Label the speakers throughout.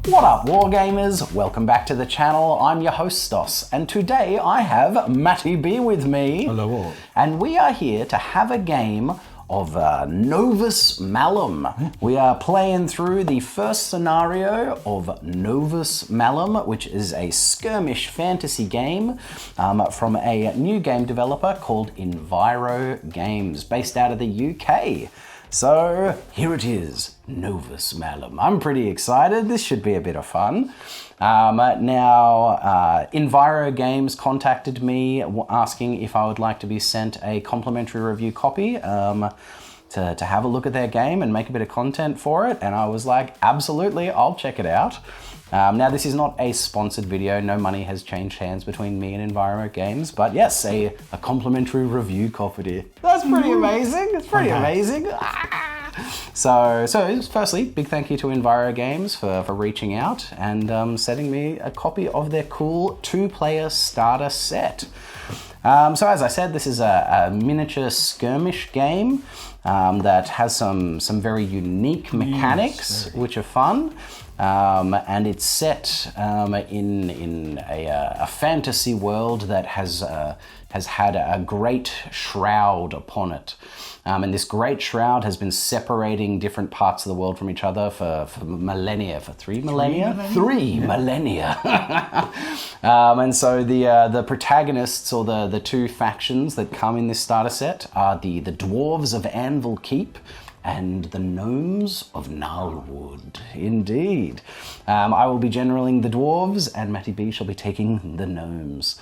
Speaker 1: What up, Wargamers? Welcome back to the channel. I'm your host, Stos, and today I have Matty B with me.
Speaker 2: Hello all.
Speaker 1: And we are here to have a game of Novus Malum. We are playing through the first scenario of Novus Malum, which is a skirmish fantasy game from a new game developer called Enviro Games, based out of the UK. So here it is, Novus Malum. I'm pretty excited. This should be a bit of fun. Enviro Games contacted me asking if I would like to be sent a complimentary review copy to have a look at their game and make a bit of content for it. And I was like, absolutely, I'll check it out. Now, this is not a sponsored video. No money has changed hands between me and Enviro Games, but yes, a complimentary review copy. That's pretty amazing. It's pretty amazing. So firstly, big thank you to Enviro Games for reaching out and sending me a copy of their cool 2-player starter set. So as I said, this is a miniature skirmish game that has some very unique mechanics, which are fun. And it's set in a fantasy world that has had a great shroud upon it. And this great shroud has been separating different parts of the world from each other for millennia, for three millennia. And so the protagonists, or the two factions that come in this starter set, are the dwarves of Anvil Keep and the gnomes of Gnarlwood. Indeed. I will be generaling the dwarves, and Matty B shall be taking the gnomes.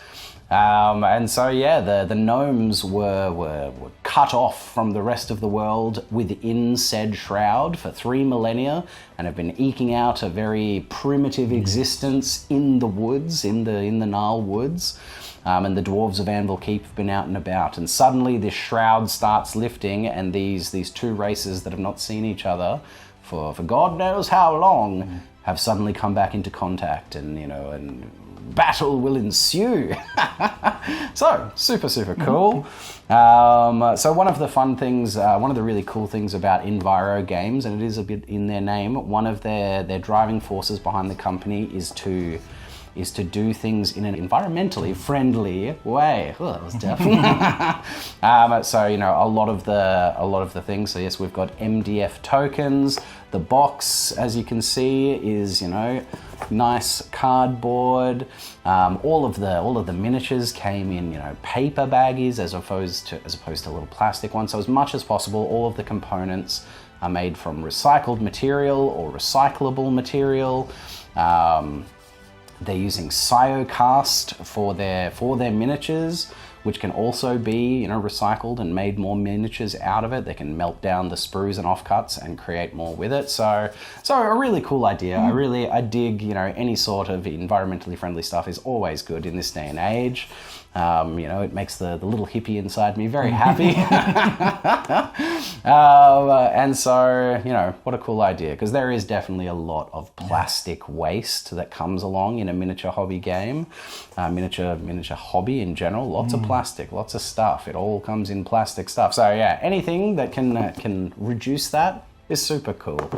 Speaker 1: And so yeah, the gnomes were cut off from the rest of the world within said shroud for 3 millennia and have been eking out a very primitive existence in the woods, in the Gnarl woods. And the dwarves of Anvil Keep have been out and about, and suddenly this shroud starts lifting, and these two races that have not seen each other for God knows how long have suddenly come back into contact, and battle will ensue. So super cool. So one of the fun things, one of the really cool things about Enviro Games, and it is a bit in their name, one of their driving forces behind the company is to do things in an environmentally friendly way. Oh, that was tough. So a lot of the things. So yes, we've got MDF tokens. The box, as you can see, is nice cardboard. All of the miniatures came in paper baggies as opposed to little plastic ones. So as much as possible, all of the components are made from recycled material or recyclable material. They're using Cyocast for their miniatures, which can also be recycled and made more miniatures out of it. They can melt down the sprues and offcuts and create more with it. So a really cool idea. I dig any sort of environmentally friendly stuff is always good in this day and age. It makes the little hippie inside me very happy. And so, what a cool idea, because there is definitely a lot of plastic waste that comes along in a miniature hobby game, miniature hobby in general. Lots of plastic, lots of stuff. It all comes in plastic stuff. So yeah, anything that can reduce that is super cool.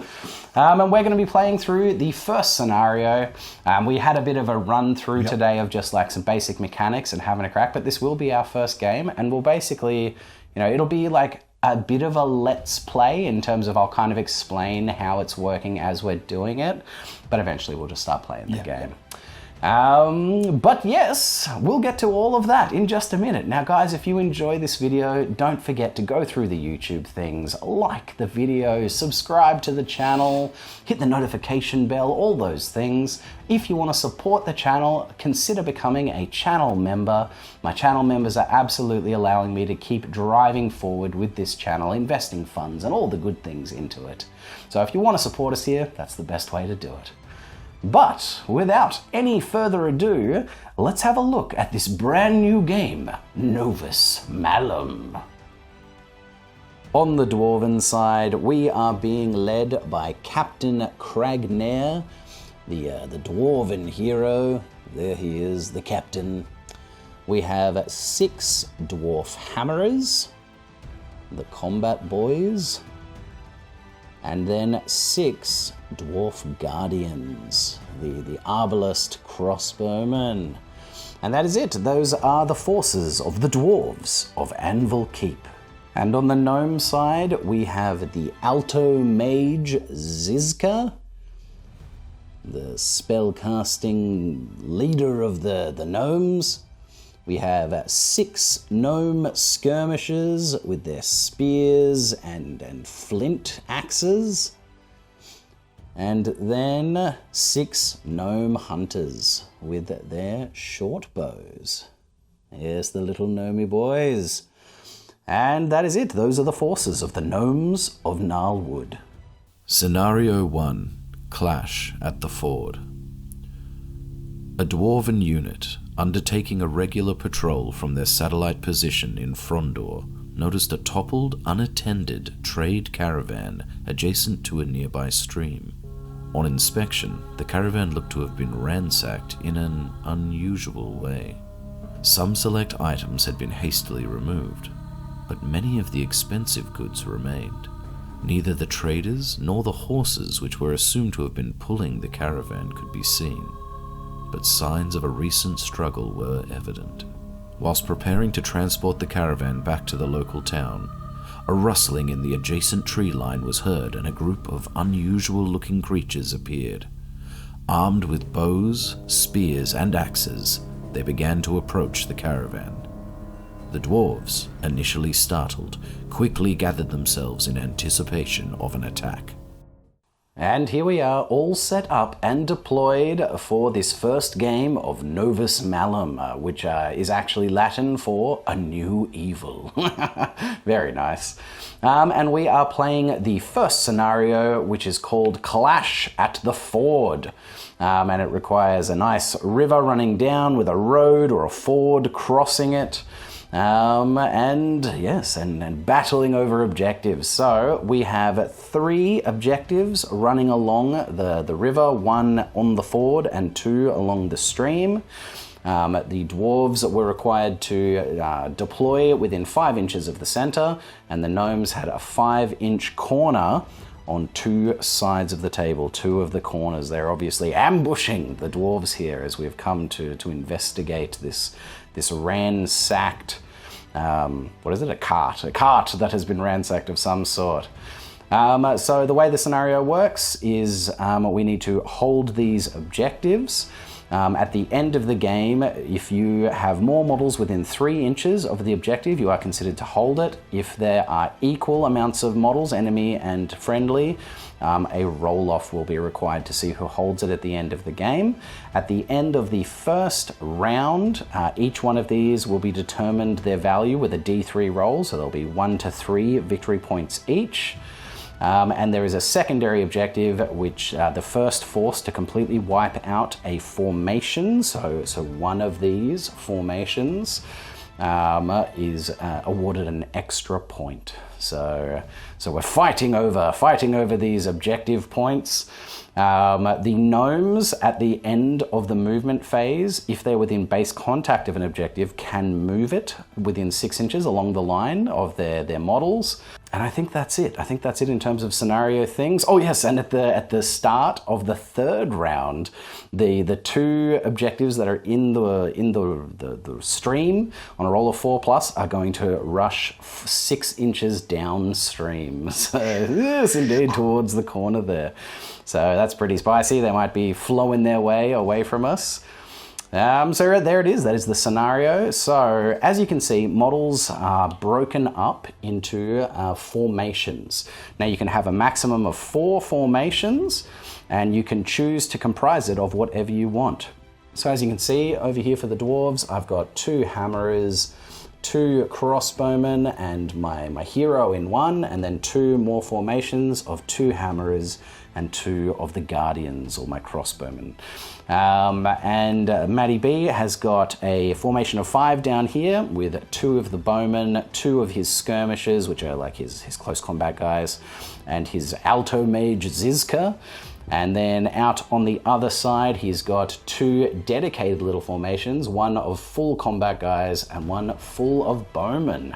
Speaker 1: And we're going to be playing through the first scenario. We had a bit of a run through today of just like some basic mechanics and having a crack, but this will be our first game, and we'll basically, it'll be like a bit of a let's play in terms of I'll kind of explain how it's working as we're doing it, but eventually we'll just start playing the game. But yes, we'll get to all of that in just a minute. Now guys, if you enjoy this video, don't forget to go through the YouTube things, like the video, subscribe to the channel, hit the notification bell, all those things. If you want to support the channel, consider becoming a channel member. My channel members are absolutely allowing me to keep driving forward with this channel, investing funds and all the good things into it. So if you want to support us here, that's the best way to do it. But without any further ado, let's have a look at this brand new game, Novus Malum. On the Dwarven side, we are being led by Captain Cragnair, the Dwarven hero. There he is, the captain. We have 6 Dwarf Hammerers, the combat boys. and then 6 dwarf guardians, the arbalist crossbowmen. And that is it. Those are the forces of the dwarves of Anvil Keep. And on the gnome side, we have the alto mage Zizka, the spellcasting leader of the gnomes. We have 6 gnome skirmishers with their spears and flint axes. And then 6 gnome hunters with their short bows. Yes, the little gnomey boys. And that is it. Those are the forces of the gnomes of Gnarlwood.
Speaker 2: Scenario 1. Clash at the Ford. A dwarven unit, undertaking a regular patrol from their satellite position in Frondor, noticed a toppled, unattended trade caravan adjacent to a nearby stream. On inspection, the caravan looked to have been ransacked in an unusual way. Some select items had been hastily removed, but many of the expensive goods remained. Neither the traders nor the horses which were assumed to have been pulling the caravan could be seen, but signs of a recent struggle were evident. Whilst preparing to transport the caravan back to the local town, a rustling in the adjacent tree line was heard and a group of unusual-looking creatures appeared. Armed with bows, spears, and axes, they began to approach the caravan. The dwarves, initially startled, quickly gathered themselves in anticipation of an attack.
Speaker 1: And here we are, all set up and deployed for this first game of Novus Malum, which is actually Latin for a new evil. Very nice. And we are playing the first scenario, which is called Clash at the Ford. And it requires a nice river running down with a road or a ford crossing it. And battling over objectives. So we have 3 objectives running along the river, 1 on the ford and 2 along the stream. The dwarves were required to deploy within 5 inches of the center, and the gnomes had a 5-inch corner on 2 sides of the table, 2 of the corners. They're obviously ambushing the dwarves here as we've come to investigate this ransacked, a cart that has been ransacked of some sort. So the way the scenario works is we need to hold these objectives. At the end of the game, if you have more models within 3 inches of the objective, you are considered to hold it. If there are equal amounts of models, enemy and friendly, a roll-off will be required to see who holds it at the end of the game. At the end of the first round, each one of these will be determined their value with a D3 roll, so there'll be 1 to 3 victory points each. And there is a secondary objective, which the first force to completely wipe out a formation, so one of these formations is awarded an extra point. So we're fighting over these objective points. The gnomes at the end of the movement phase, if they're within base contact of an objective, can move it within 6 inches along the line of their models. And I think that's it. I think that's it in terms of scenario things. Oh yes, and at the start of the third round, the 2 objectives that are in the stream on a roll of 4+ are going to rush 6 inches downstream. So yes, indeed, towards the corner there. So that's pretty spicy. They might be flowing their way away from us. So there it is. That is the scenario. So as you can see, models are broken up into formations. Now you can have a maximum of 4 formations, and you can choose to comprise it of whatever you want. So as you can see over here for the dwarves, I've got 2 hammerers, 2 crossbowmen, and my hero in one, and then 2 more formations of 2 hammerers and 2 of the guardians, or my crossbowmen. And Matty B has got a formation of 5 down here with 2 of the bowmen, 2 of his skirmishers, which are like his close combat guys, and his alto mage Zizka. And then out on the other side, he's got 2 dedicated little formations, one of full combat guys and one full of bowmen.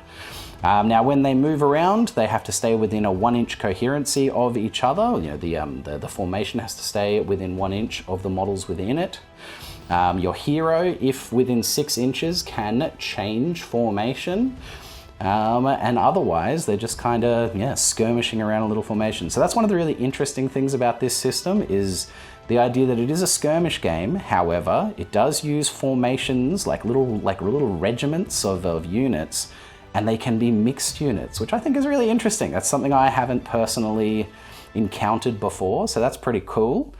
Speaker 1: Now, when they move around, they have to stay within a 1 inch coherency of each other. You know, the formation has to stay within 1 inch of the models within it. Your hero, if within 6 inches, can change formation. And otherwise, they're just kind of, skirmishing around a little formation. So that's one of the really interesting things about this system is the idea that it is a skirmish game. However, it does use formations like little regiments of units, and they can be mixed units, which I think is really interesting. That's something I haven't personally encountered before, so that's pretty cool.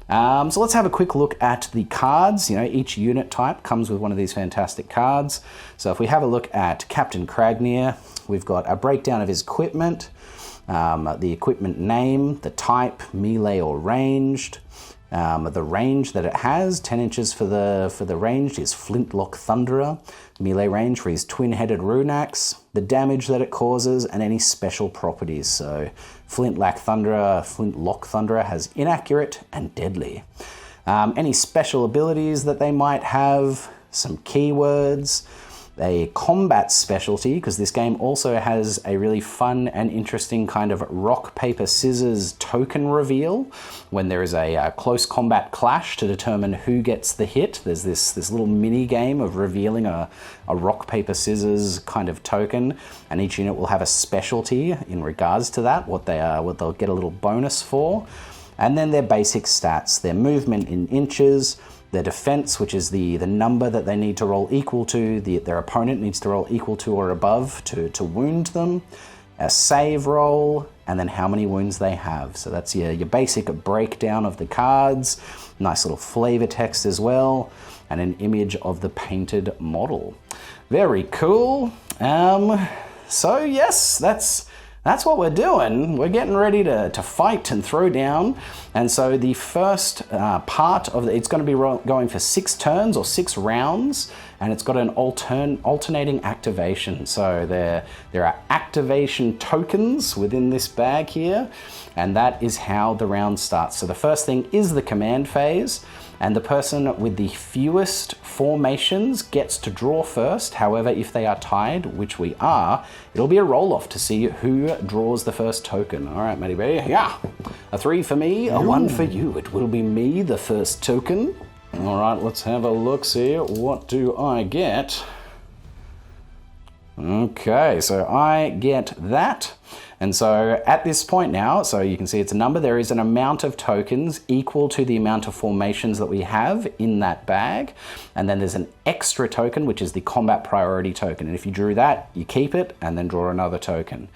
Speaker 1: So let's have a quick look at the cards. You know, each unit type comes with one of these fantastic cards. So if we have a look at Captain Kragnir, we've got a breakdown of his equipment, the equipment name, the type, melee or ranged, the range that it has, 10 inches for the ranged is Flintlock Thunderer, melee range for his twin-headed rune axe, the damage that it causes, and any special properties. So Flintlock Thunderer has inaccurate and deadly. Any special abilities that they might have, some keywords, a combat specialty, because this game also has a really fun and interesting kind of rock, paper, scissors token reveal when there is a close combat clash to determine who gets the hit. There's this little mini game of revealing a rock, paper, scissors kind of token, and each unit will have a specialty in regards to that, what they'll get a little bonus for. And then their basic stats, their movement in inches, their defense, which is the number that they need to roll equal to, their opponent needs to roll equal to or above to wound them, a save roll, and then how many wounds they have. So that's your basic breakdown of the cards, nice little flavor text as well, and an image of the painted model. Very cool. So yes, that's what we're doing. We're getting ready to fight and throw down. And so the first part of it's going to be going for 6 turns or 6 rounds, and it's got an alternating activation. So there are activation tokens within this bag here, and that is how the round starts. So the first thing is the command phase, and the person with the fewest formations gets to draw first. However, if they are tied, which we are, it'll be a roll-off to see who draws the first token. All right, Matty B. Yeah, a 3 for me, a 1 for you. It will be me, the first token. All right, let's have a look, see what do I get. Okay, so I get that. And so at this point now, so you can see it's a number, there is an amount of tokens equal to the amount of formations that we have in that bag. And then there's an extra token, which is the combat priority token. And if you drew that, you keep it and then draw another token.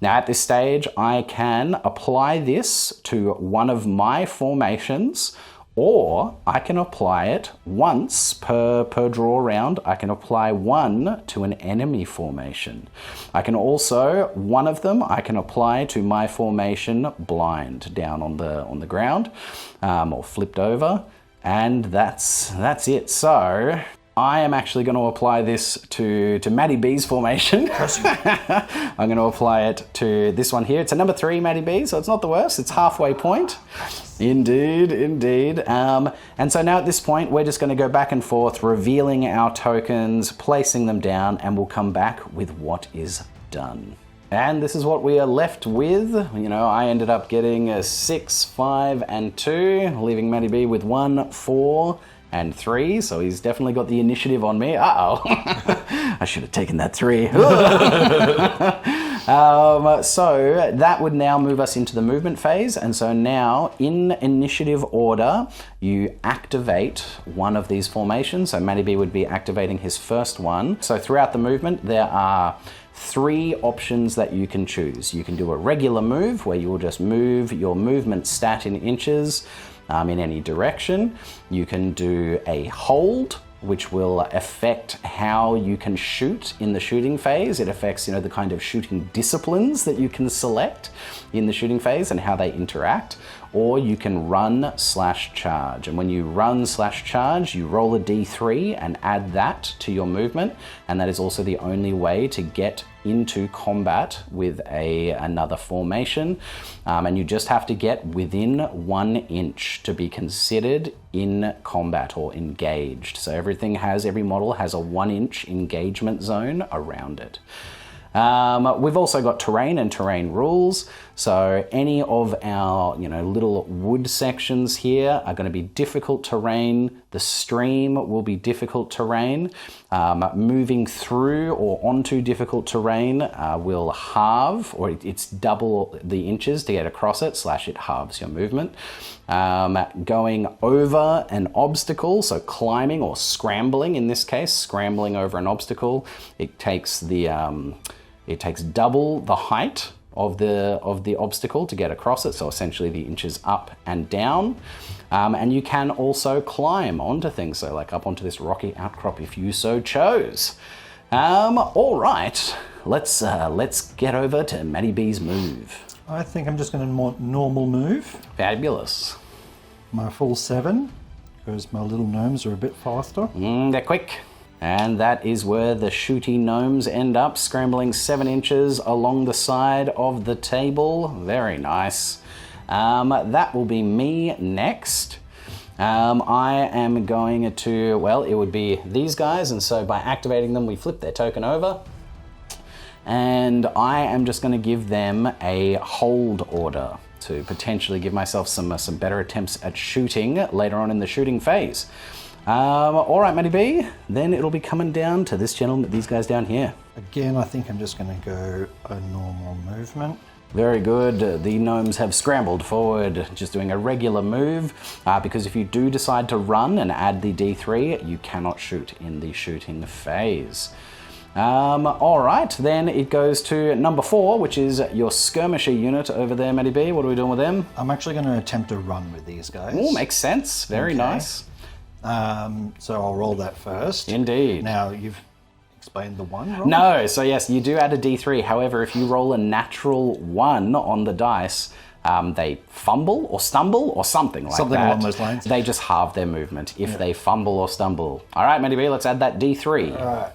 Speaker 1: Now at this stage, I can apply this to one of my formations, or I can apply it once per draw round. I can apply 1 to an enemy formation. I can also, one of them, I can apply to my formation blind down on the ground, or flipped over, and that's it. So I am actually going to apply this to Matty B's formation. I'm going to apply it to this one here. It's a number 3 Matty B, so it's not the worst. It's halfway point. Indeed. And so now at this point, we're just going to go back and forth, revealing our tokens, placing them down, and we'll come back with what is done. And this is what we are left with. You know, I ended up getting a 6, 5, and 2, leaving Matty B with 1, 4, and 3, so he's definitely got the initiative on me. Uh-oh. I should have taken that 3. So that would now move us into the movement phase, and so now in initiative order, you activate one of these formations. So Matty B would be activating his first one. So throughout the movement, there are 3 options that you can choose. You can do a regular move, where you will just move your movement stat in inches, in any direction. You can do a hold, which will affect how you can shoot in the shooting phase. It affects, the kind of shooting disciplines that you can select in the shooting phase and how they interact. Or you can run/charge. And when you run/charge, you roll a d3 and add that to your movement. And that is also the only way to get into combat with another formation. And you just have to get within 1 inch to be considered in combat or engaged. So every model has a 1 inch engagement zone around it. We've also got terrain and terrain rules. So any of our, little wood sections here are going to be difficult terrain. The stream will be difficult terrain. Moving through or onto difficult terrain will halve, or it's double the inches to get across it, / it halves your movement. Going over an obstacle, so climbing or scrambling in this case, scrambling over an obstacle, it takes double the height of the obstacle to get across it, so essentially the inches up and down. And you can also climb onto things, so like up onto this rocky outcrop if you so chose. All right, let's get over to Maddie B's move.
Speaker 3: I think I'm just going to normal move.
Speaker 1: Fabulous.
Speaker 3: My full 7, because my little gnomes are a bit faster.
Speaker 1: They're quick. And that is where the shooty gnomes end up, scrambling 7 inches along the side of the table. Very nice. That will be me next. I am going to, well, it would be these guys, and so by activating them, we flip their token over. And I am just going to give them a hold order to potentially give myself some better attempts at shooting later on in the shooting phase. All right, Matty B, then it'll be coming down to this gentleman, these guys down here.
Speaker 3: Again, I think I'm just going to go a normal movement.
Speaker 1: Very good. The gnomes have scrambled forward, just doing a regular move, because if you do decide to run and add the D3, you cannot shoot in the shooting phase. All right, then it goes to number 4, which is your skirmisher unit over there, Matty B. What are we doing with them?
Speaker 3: I'm actually going to attempt to run with these guys.
Speaker 1: Oh, makes sense. Very nice.
Speaker 3: So I'll roll that first.
Speaker 1: Indeed.
Speaker 3: Now, you've explained the 1 roll?
Speaker 1: No, so yes, you do add a D3. However, if you roll a natural 1 on the dice, they fumble or stumble or something like that.
Speaker 3: Something along those lines.
Speaker 1: They just halve their movement if they fumble or stumble. All right, Matty B, let's add that D3.
Speaker 3: All right.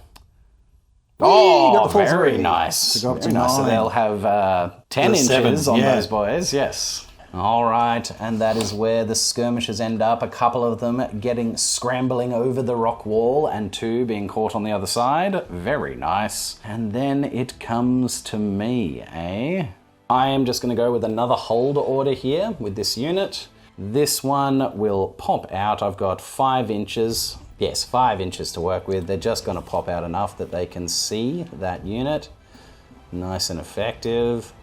Speaker 1: Oh,
Speaker 3: Whee!
Speaker 1: very nice.
Speaker 3: So go up to
Speaker 1: Very nice.
Speaker 3: 9.
Speaker 1: So they'll have 10 inches
Speaker 3: 7,
Speaker 1: on
Speaker 3: yeah.
Speaker 1: those boys, yes. All right, and that is where the skirmishers end up. A couple of them scrambling over the rock wall and 2 being caught on the other side. Very nice. And then it comes to me, eh? I am just going to go with another hold order here with this unit. This one will pop out. I've got 5 inches. Yes, 5 inches to work with. They're just going to pop out enough that they can see that unit. Nice and effective.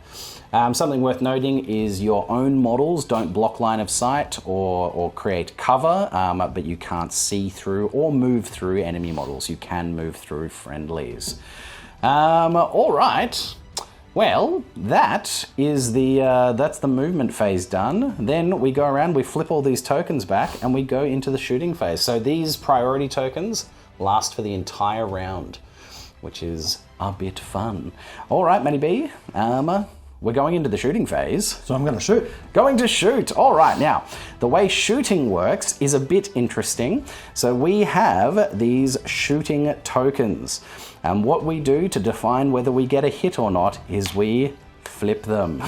Speaker 1: Something worth noting is your own models don't block line of sight or create cover, but you can't see through or move through enemy models. You can move through friendlies. All right. Well, that is that's the movement phase done. Then we go around, we flip all these tokens back, and we go into the shooting phase. So these priority tokens last for the entire round, which is a bit fun. All right, Matty B. We're going into the shooting phase.
Speaker 3: So I'm going to shoot.
Speaker 1: Going to shoot. All right. Now, the way shooting works is a bit interesting. So we have these shooting tokens. And what we do to define whether we get a hit or not is we flip them.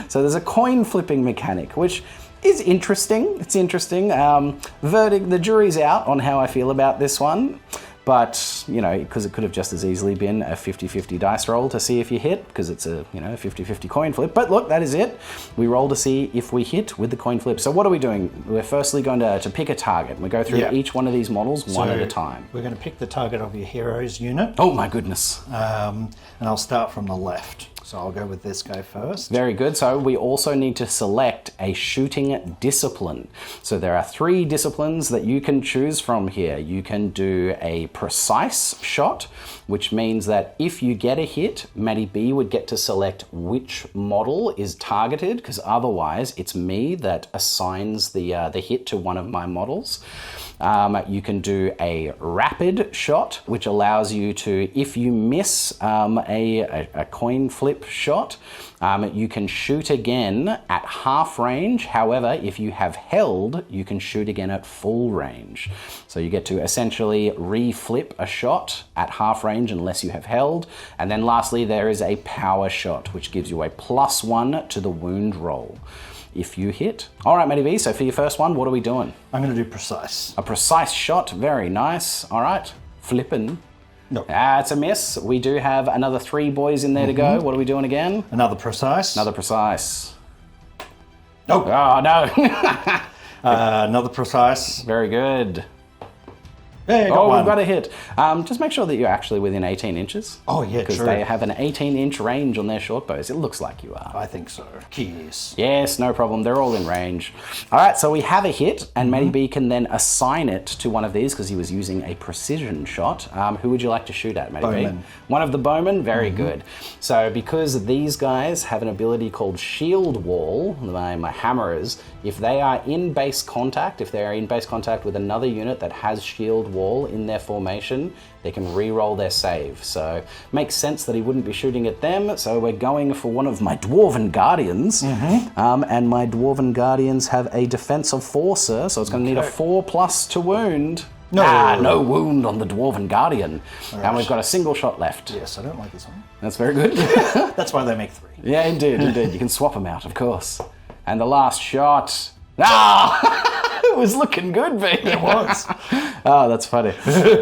Speaker 1: So there's a coin flipping mechanic, which is interesting. It's interesting. The jury's out on how I feel about this one. But, because it could have just as easily been a 50-50 dice roll to see if you hit, because it's a 50-50 coin flip. But look, that is it. We roll to see if we hit with the coin flip. So what are we doing? We're firstly going to pick a target. We go through each one of these models one at a time.
Speaker 3: We're going to pick the target of your hero's unit.
Speaker 1: Oh my goodness.
Speaker 3: And I'll start from the left. So I'll go with this guy first.
Speaker 1: Very good. So we also need to select a shooting discipline. So there are 3 disciplines that you can choose from here. You can do a precise shot, which means that if you get a hit, Matty B would get to select which model is targeted, because otherwise it's me that assigns the hit to one of my models. You can do a rapid shot, which allows you to, if you miss a coin flip shot, you can shoot again at half range. However, if you have held, you can shoot again at full range. So you get to essentially re-flip a shot at half range unless you have held. And then lastly, there is a power shot, which gives you a +1 to the wound roll if you hit. All right, Matty V, so for your first one, what are we doing?
Speaker 3: I'm going to do precise.
Speaker 1: A precise shot, very nice. All right, flipping.
Speaker 3: No.
Speaker 1: It's a miss. We do have another 3 boys in there to go. What are we doing again?
Speaker 3: Another precise.
Speaker 1: Another precise.
Speaker 3: Oh.
Speaker 1: Oh, no.
Speaker 3: Another precise.
Speaker 1: Very good.
Speaker 3: Hey, got one.
Speaker 1: We've got a hit. Just make sure that you're actually within 18 inches.
Speaker 3: Oh, yeah,
Speaker 1: Because
Speaker 3: true.
Speaker 1: they have an 18-inch range on their short bows. It looks like you are.
Speaker 3: I think so. Keys.
Speaker 1: Yes, no problem. They're all in range. All right, so we have a hit, and Matty B can then assign it to one of these because he was using a precision shot. Who would you like to shoot at, Matty B?
Speaker 3: Bowman.
Speaker 1: One of the bowmen? Very good. So because these guys have an ability called Shield Wall, my hammerers, if they are in base contact, if they are in base contact with another unit that has Shield Wall in their formation, they can re-roll their save. So makes sense that he wouldn't be shooting at them. So we're going for one of my Dwarven Guardians. And my Dwarven Guardians have a defense of 4, sir. So it's going to need a 4+ to wound.
Speaker 3: No.
Speaker 1: No wound on the Dwarven Guardian.
Speaker 3: All
Speaker 1: And
Speaker 3: right.
Speaker 1: we've got a single shot left.
Speaker 3: Yes, I don't like this one.
Speaker 1: That's very good.
Speaker 3: That's why they make 3.
Speaker 1: Yeah, indeed. You can swap them out, of course. And the last shot. Ah! It was looking good, B.
Speaker 3: It was.
Speaker 1: Oh, that's funny.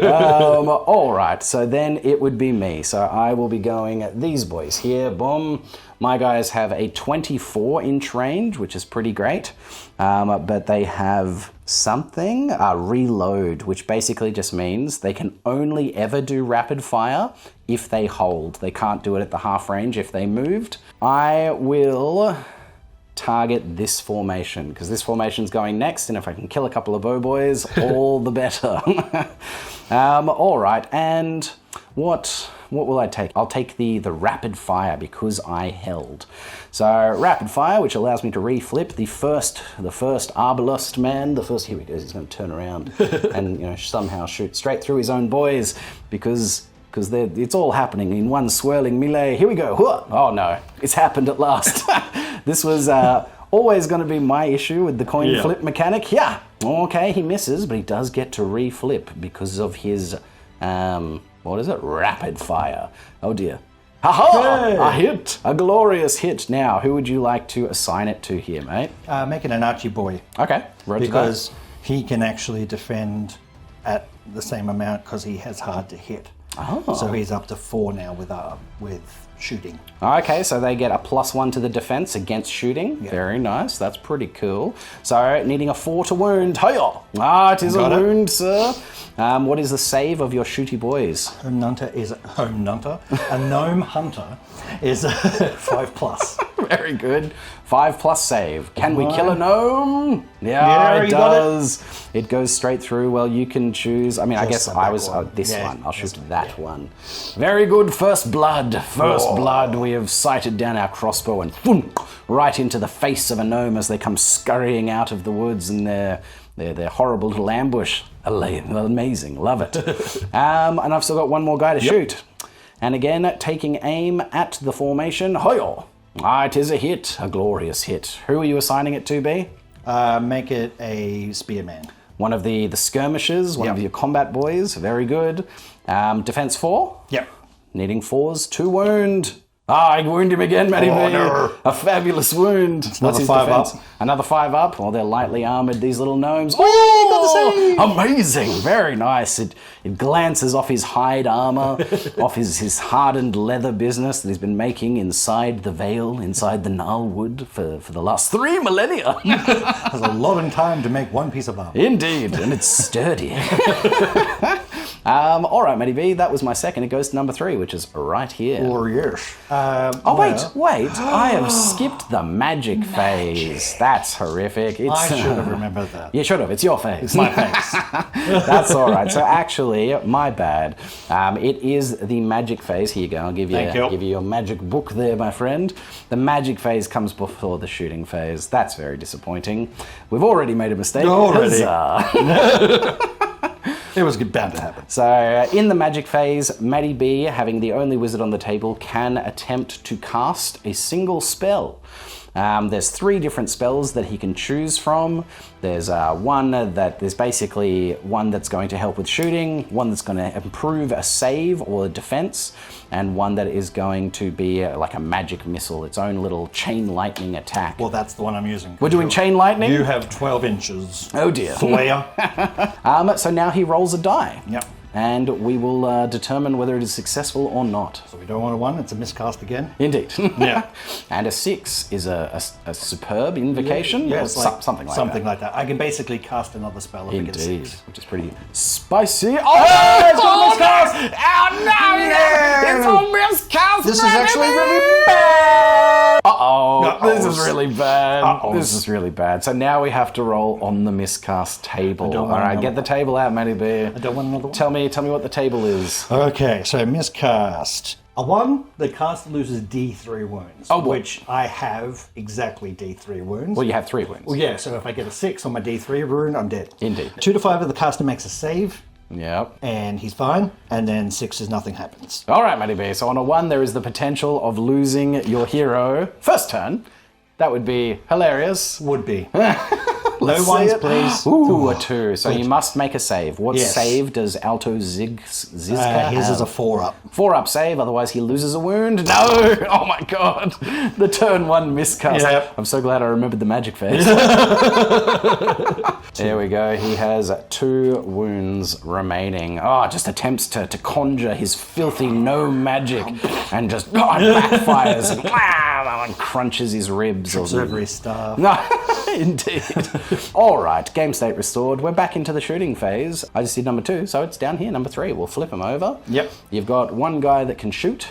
Speaker 1: All right, so then it would be me. So I will be going at these boys here. Boom. My guys have a 24-inch range, which is pretty great. But they have something, reload, which basically just means they can only ever do rapid fire if they hold. They can't do it at the half range if they moved. I will target this formation because this formation's going next, and if I can kill a couple of bow boys, all the better. All right, and what will I take? I'll take the rapid fire because I held. So rapid fire, which allows me to reflip the first arbalist man. Here he goes. He's going to turn around and somehow shoot straight through his own boys because it's all happening in one swirling melee. Here we go. Oh no, it's happened at last. This was always going to be my issue with the coin flip mechanic. Yeah, okay, he misses, but he does get to reflip because of his, rapid fire. Oh dear. Ha-ha!
Speaker 3: Hey!
Speaker 1: A hit! A glorious hit. Now, who would you like to assign it to here, mate?
Speaker 3: Make it an Archie boy.
Speaker 1: Okay, roger
Speaker 3: Because he can actually defend at the same amount because he has hard to hit.
Speaker 1: Oh.
Speaker 3: So he's up to 4 now with shooting.
Speaker 1: Okay, so they get a +1 to the defense against shooting.
Speaker 3: Yeah.
Speaker 1: Very nice. That's pretty cool. So needing a 4 to wound. Hiya! It is
Speaker 3: Got
Speaker 1: a
Speaker 3: it.
Speaker 1: wound, sir. What is the save of your shooty boys?
Speaker 3: A gnome hunter is 5+.
Speaker 1: Very good. 5+ save. Can we kill a gnome?
Speaker 3: Yeah,
Speaker 1: it
Speaker 3: you got it.
Speaker 1: does. It goes straight through. Well, you can choose. I mean, I guess
Speaker 3: the
Speaker 1: I
Speaker 3: back
Speaker 1: was
Speaker 3: one.
Speaker 1: this
Speaker 3: Yeah,
Speaker 1: one. I'll shoot
Speaker 3: that's
Speaker 1: that one. Very good. First blood. First blood. We have sighted down our crossbow and boom, right into the face of a gnome as they come scurrying out of the woods in their horrible little ambush. Amazing. Love it. And I've still got one more guy to shoot. And again, taking aim at the formation. Hoyo! It is a hit. A glorious hit. Who are you assigning it to, B?
Speaker 3: Make it a spearman.
Speaker 1: One of the skirmishers, one of your combat boys. Very good. Defense 4?
Speaker 3: Yep.
Speaker 1: Needing 4s to wound. I wound him again, Matty B.
Speaker 3: No.
Speaker 1: A fabulous wound. What's his
Speaker 3: 5
Speaker 1: defense?
Speaker 3: up.
Speaker 1: Another 5 up. Well, they're lightly armored, these little gnomes.
Speaker 3: Oh, got the save.
Speaker 1: Amazing. Very nice. It glances off his hide armor, off his hardened leather business that he's been making inside the Vale, inside the Gnarlwood for the last 3 millennia.
Speaker 3: Has a lot of time to make one piece of armor.
Speaker 1: Indeed, and it's sturdy. All right, Matty B, that was my second. It goes to number 3, which is right here.
Speaker 3: Or yes.
Speaker 1: Wait. I have skipped the magic phase. That's horrific.
Speaker 3: I should have remembered that.
Speaker 1: You should have. It's your phase.
Speaker 3: It's my face.
Speaker 1: That's all right. So actually, my bad. It is the magic phase. Here you go. I'll give you your magic book there, my friend. The magic phase comes before the shooting phase. That's very disappointing. We've already made a mistake.
Speaker 3: It was bound to happen.
Speaker 1: So in the magic phase, Matty B, having the only wizard on the table, can attempt to cast a single spell. There's 3 different spells that he can choose from. There's there's basically one that's going to help with shooting, one that's going to improve a save or a defense, and one that is going to be like a magic missile, its own little chain lightning attack.
Speaker 3: Well, that's the one I'm using.
Speaker 1: We're doing chain lightning?
Speaker 3: You have 12 inches.
Speaker 1: Oh dear.
Speaker 3: Slayer.
Speaker 1: So now he rolls a die.
Speaker 3: Yep.
Speaker 1: and we will determine whether it is successful or not.
Speaker 3: So we don't want a 1, it's a miscast again.
Speaker 1: Indeed.
Speaker 3: Yeah.
Speaker 1: And a 6 is a superb invocation?
Speaker 3: Yeah,
Speaker 1: Or
Speaker 3: it's like,
Speaker 1: something like
Speaker 3: something
Speaker 1: that.
Speaker 3: like that. I can basically cast another spell if I get a
Speaker 1: Indeed,
Speaker 3: 6.
Speaker 1: which is pretty spicy. Oh, it's
Speaker 3: got
Speaker 1: miscast! Oh no! It's all miscast!
Speaker 3: This is actually really bad!
Speaker 1: Uh-oh,
Speaker 3: Uh-oh.
Speaker 1: this is really bad.
Speaker 3: Uh-oh.
Speaker 1: This is really bad. So now we have to roll on the miscast table.
Speaker 3: don't
Speaker 1: All
Speaker 3: want
Speaker 1: right,
Speaker 3: another
Speaker 1: get the table out, Matty B.
Speaker 3: I don't want another one.
Speaker 1: Tell me what the table is.
Speaker 3: Okay, so miscast. A 1, the caster loses D3 wounds, which I have exactly D3 wounds.
Speaker 1: Well, you have 3 wounds.
Speaker 3: Well, yeah, so if I get a 6 on my D3 wound, I'm dead.
Speaker 1: Indeed.
Speaker 3: 2 to 5 of the caster makes a save,
Speaker 1: Yep.
Speaker 3: and he's fine. And then 6 is nothing happens.
Speaker 1: All right, Matty B. So on a 1, there is the potential of losing your hero first turn. That would be hilarious.
Speaker 3: Would be.
Speaker 1: Let's
Speaker 3: No
Speaker 1: see
Speaker 3: ones,
Speaker 1: it.
Speaker 3: please.
Speaker 1: Ooh, a 2. So you must make a save. What
Speaker 3: Yes.
Speaker 1: save does Alto Zizka
Speaker 3: His
Speaker 1: have?
Speaker 3: is a 4-up.
Speaker 1: 4-up save, otherwise he loses a wound. No! Oh my god! The turn 1 miscast.
Speaker 3: Yep.
Speaker 1: I'm so glad I remembered the magic phase. There we go. He has 2 wounds remaining. Oh, just attempts to conjure his filthy no magic and just backfires and crunches his ribs.
Speaker 3: Over his staff.
Speaker 1: No, indeed. All right, game state restored. We're back into the shooting phase. I just did number 2, so it's down here, number 3. We'll flip him over.
Speaker 3: Yep.
Speaker 1: You've got one guy that can shoot.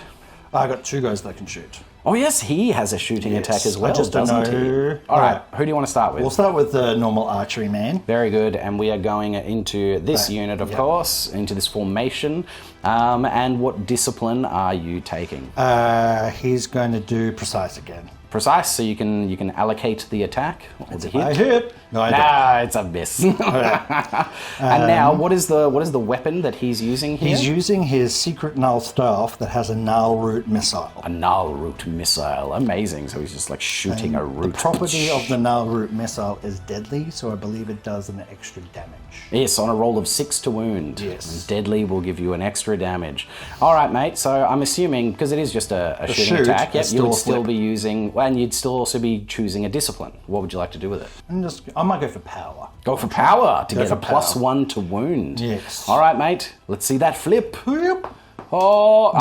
Speaker 3: I got 2 guys that can shoot.
Speaker 1: Oh yes, he has a shooting attack as well,
Speaker 3: I just don't
Speaker 1: doesn't
Speaker 3: know.
Speaker 1: he? All right, who do you want to start with?
Speaker 3: We'll start with the normal archery man.
Speaker 1: Very good, and we are going into this unit, of course, into this formation. And what discipline are you taking?
Speaker 3: He's going to do precise again.
Speaker 1: Precise, so you can allocate the attack or the hit.
Speaker 3: I hit. No, I don't.
Speaker 1: Nah, it's a miss. And now, what is the weapon that he's using here?
Speaker 3: He's using his secret null staff that has a null root missile.
Speaker 1: A null root missile. Amazing. So he's just like shooting a root.
Speaker 3: The property of the null root missile is deadly, so I believe it does an extra damage.
Speaker 1: Yes, on a roll of 6 to wound.
Speaker 3: Yes.
Speaker 1: And deadly will give you an extra damage. All right, mate. So I'm assuming, because it is just a shooting attack, yep, you would still be using, and you'd still also be choosing a discipline. What would you like to do with it?
Speaker 3: I might go for power.
Speaker 1: Go for power to get
Speaker 3: for
Speaker 1: a +1 to wound.
Speaker 3: Yes.
Speaker 1: All right, mate. Let's see that flip.
Speaker 3: Yep.
Speaker 1: Oh,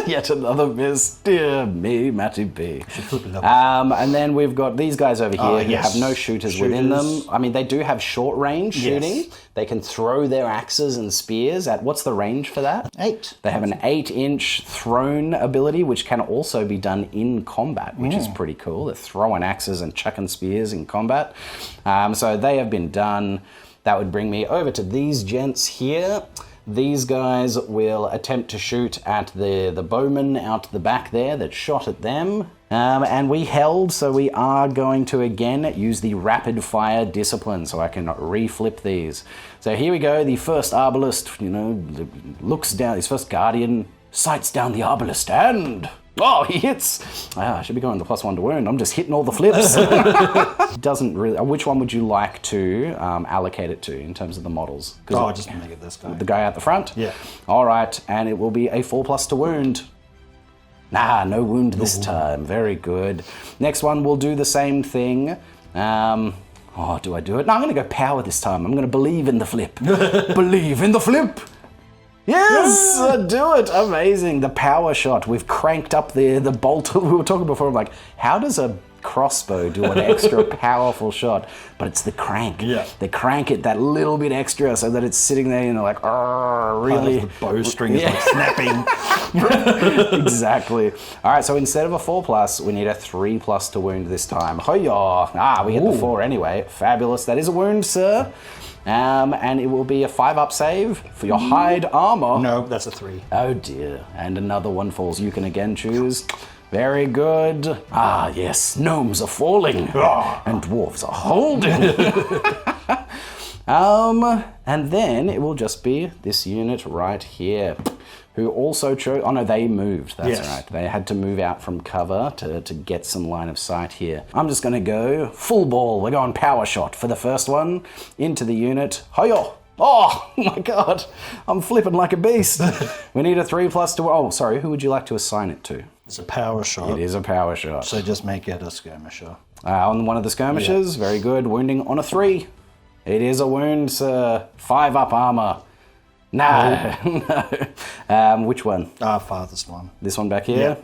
Speaker 1: yet another miss. Dear me, Matty B. And then we've got these guys over here who have no shooters within them. I mean, they do have short range shooting. They can throw their axes and spears at, what's the range for that?
Speaker 3: 8.
Speaker 1: They have an 8-inch thrown ability, which can also be done in combat, which is pretty cool. They're throwing axes and chucking spears in combat. So they have been done. That would bring me over to these gents here. These guys will attempt to shoot at the bowman out the back there that shot at them. And we held, so we are going to again use the rapid fire discipline so I can reflip these. So here we go, the first arbalist, looks down, his first guardian sights down the arbalist and... Oh, he hits! I should be going the +1 to wound. I'm just hitting all the flips. Doesn't really... Which one would you like to allocate it to in terms of the models?
Speaker 3: Just make it this guy.
Speaker 1: The guy out the front?
Speaker 3: Yeah.
Speaker 1: All right, and it will be a 4+ to wound. Nah, no wound this time. Very good. Next one, we'll do the same thing. Do I do it? No, I'm going to go power this time. I'm going to believe in the flip. Believe in the flip! Yes, do it. Amazing. The power shot. We've cranked up the bolt. We were talking before, I'm like, how does a crossbow do an extra powerful shot? But it's the crank.
Speaker 3: Yeah.
Speaker 1: They crank it that little bit extra so that it's sitting there, like, really.
Speaker 3: The bowstring is like snapping.
Speaker 1: Exactly. All right, so instead of a 4+, we need a 3+ to wound this time. Hoya! We get the 4 anyway. Fabulous. That is a wound, sir. And it will be a 5-up save for your hide armor.
Speaker 3: No, that's a 3.
Speaker 1: Oh dear. And another one falls. You can again choose. Very good. Yes. Gnomes are falling. And dwarves are holding. And then it will just be this unit right here, who also chose... Oh no, they moved. That's right. They had to move out from cover to get some line of sight here. I'm just going to go full ball. We're going power shot for the first one. Into the unit. Hoyo! Oh my god! I'm flipping like a beast. We need a 3+ to... Oh, sorry. Who would you like to assign it to?
Speaker 3: It's a power shot.
Speaker 1: It is a power shot.
Speaker 3: So just make it a skirmisher.
Speaker 1: On one of the skirmishes. Very good. Wounding on a 3. It is a wound, sir. 5-up armor. No, no. Which one?
Speaker 3: Farthest one.
Speaker 1: This one back here?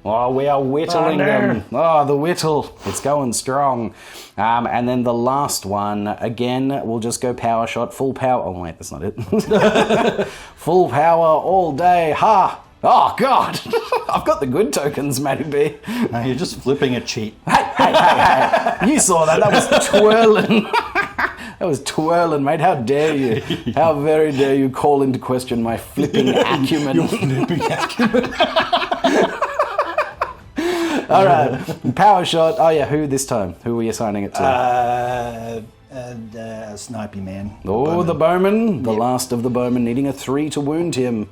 Speaker 1: Oh, we are whittling them. Oh, the whittle. It's going strong. And then the last one, again, we'll just go power shot, full power. Oh, wait, that's not it. Full power all day. Ha! Oh, God. I've got the good tokens, Matty B.
Speaker 3: No, you're just flipping a cheat.
Speaker 1: Hey. You saw that. That was twirling. That was twirling, mate. How dare you? How very dare you call into question my flipping acumen.
Speaker 3: Your flipping acumen.
Speaker 1: All right, power shot. Oh yeah, who this time? Who were you assigning it to?
Speaker 3: Snipey man.
Speaker 1: Oh, the bowman. The last of the bowmen needing a 3 to wound him.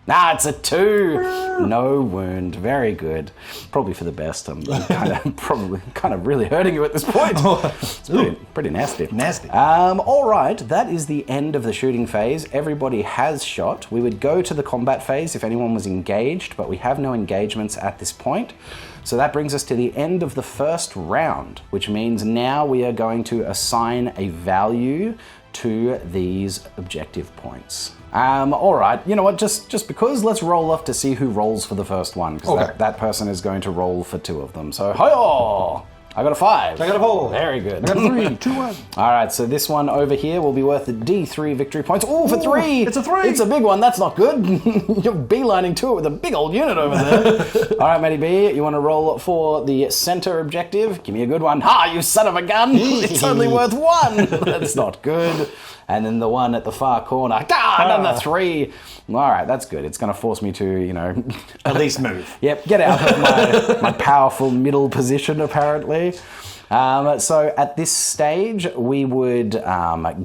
Speaker 1: Nah, it's a 2. No wound. Very good. Probably for the best. I'm kind of really hurting you at this point. It's pretty nasty.
Speaker 3: Nasty.
Speaker 1: All right, that is the end of the shooting phase. Everybody has shot. We would go to the combat phase if anyone was engaged, but we have no engagements at this point. So that brings us to the end of the first round, which means now we are going to assign a value to these objective points. All right, you know what, just because, let's roll off to see who rolls for the first one, because that person is going to roll for 2 of them. So, hi-oh! I got a 5.
Speaker 3: I got a 4.
Speaker 1: Very good.
Speaker 3: I got a 3. 2, 1.
Speaker 1: All right, so this one over here will be worth D3 victory points. Oh, for 3!
Speaker 3: It's a 3!
Speaker 1: It's a big one. That's not good. You're beelining to it with a big old unit over there. All right, Matty B, you want to roll for the center objective? Give me a good one. Ha, you son of a gun! It's only worth 1. That's not good. And then the one at the far corner. Another 3. All right, that's good. It's going to force me to,
Speaker 3: at least move.
Speaker 1: Yep, get out of my powerful middle position, apparently. So at this stage, we would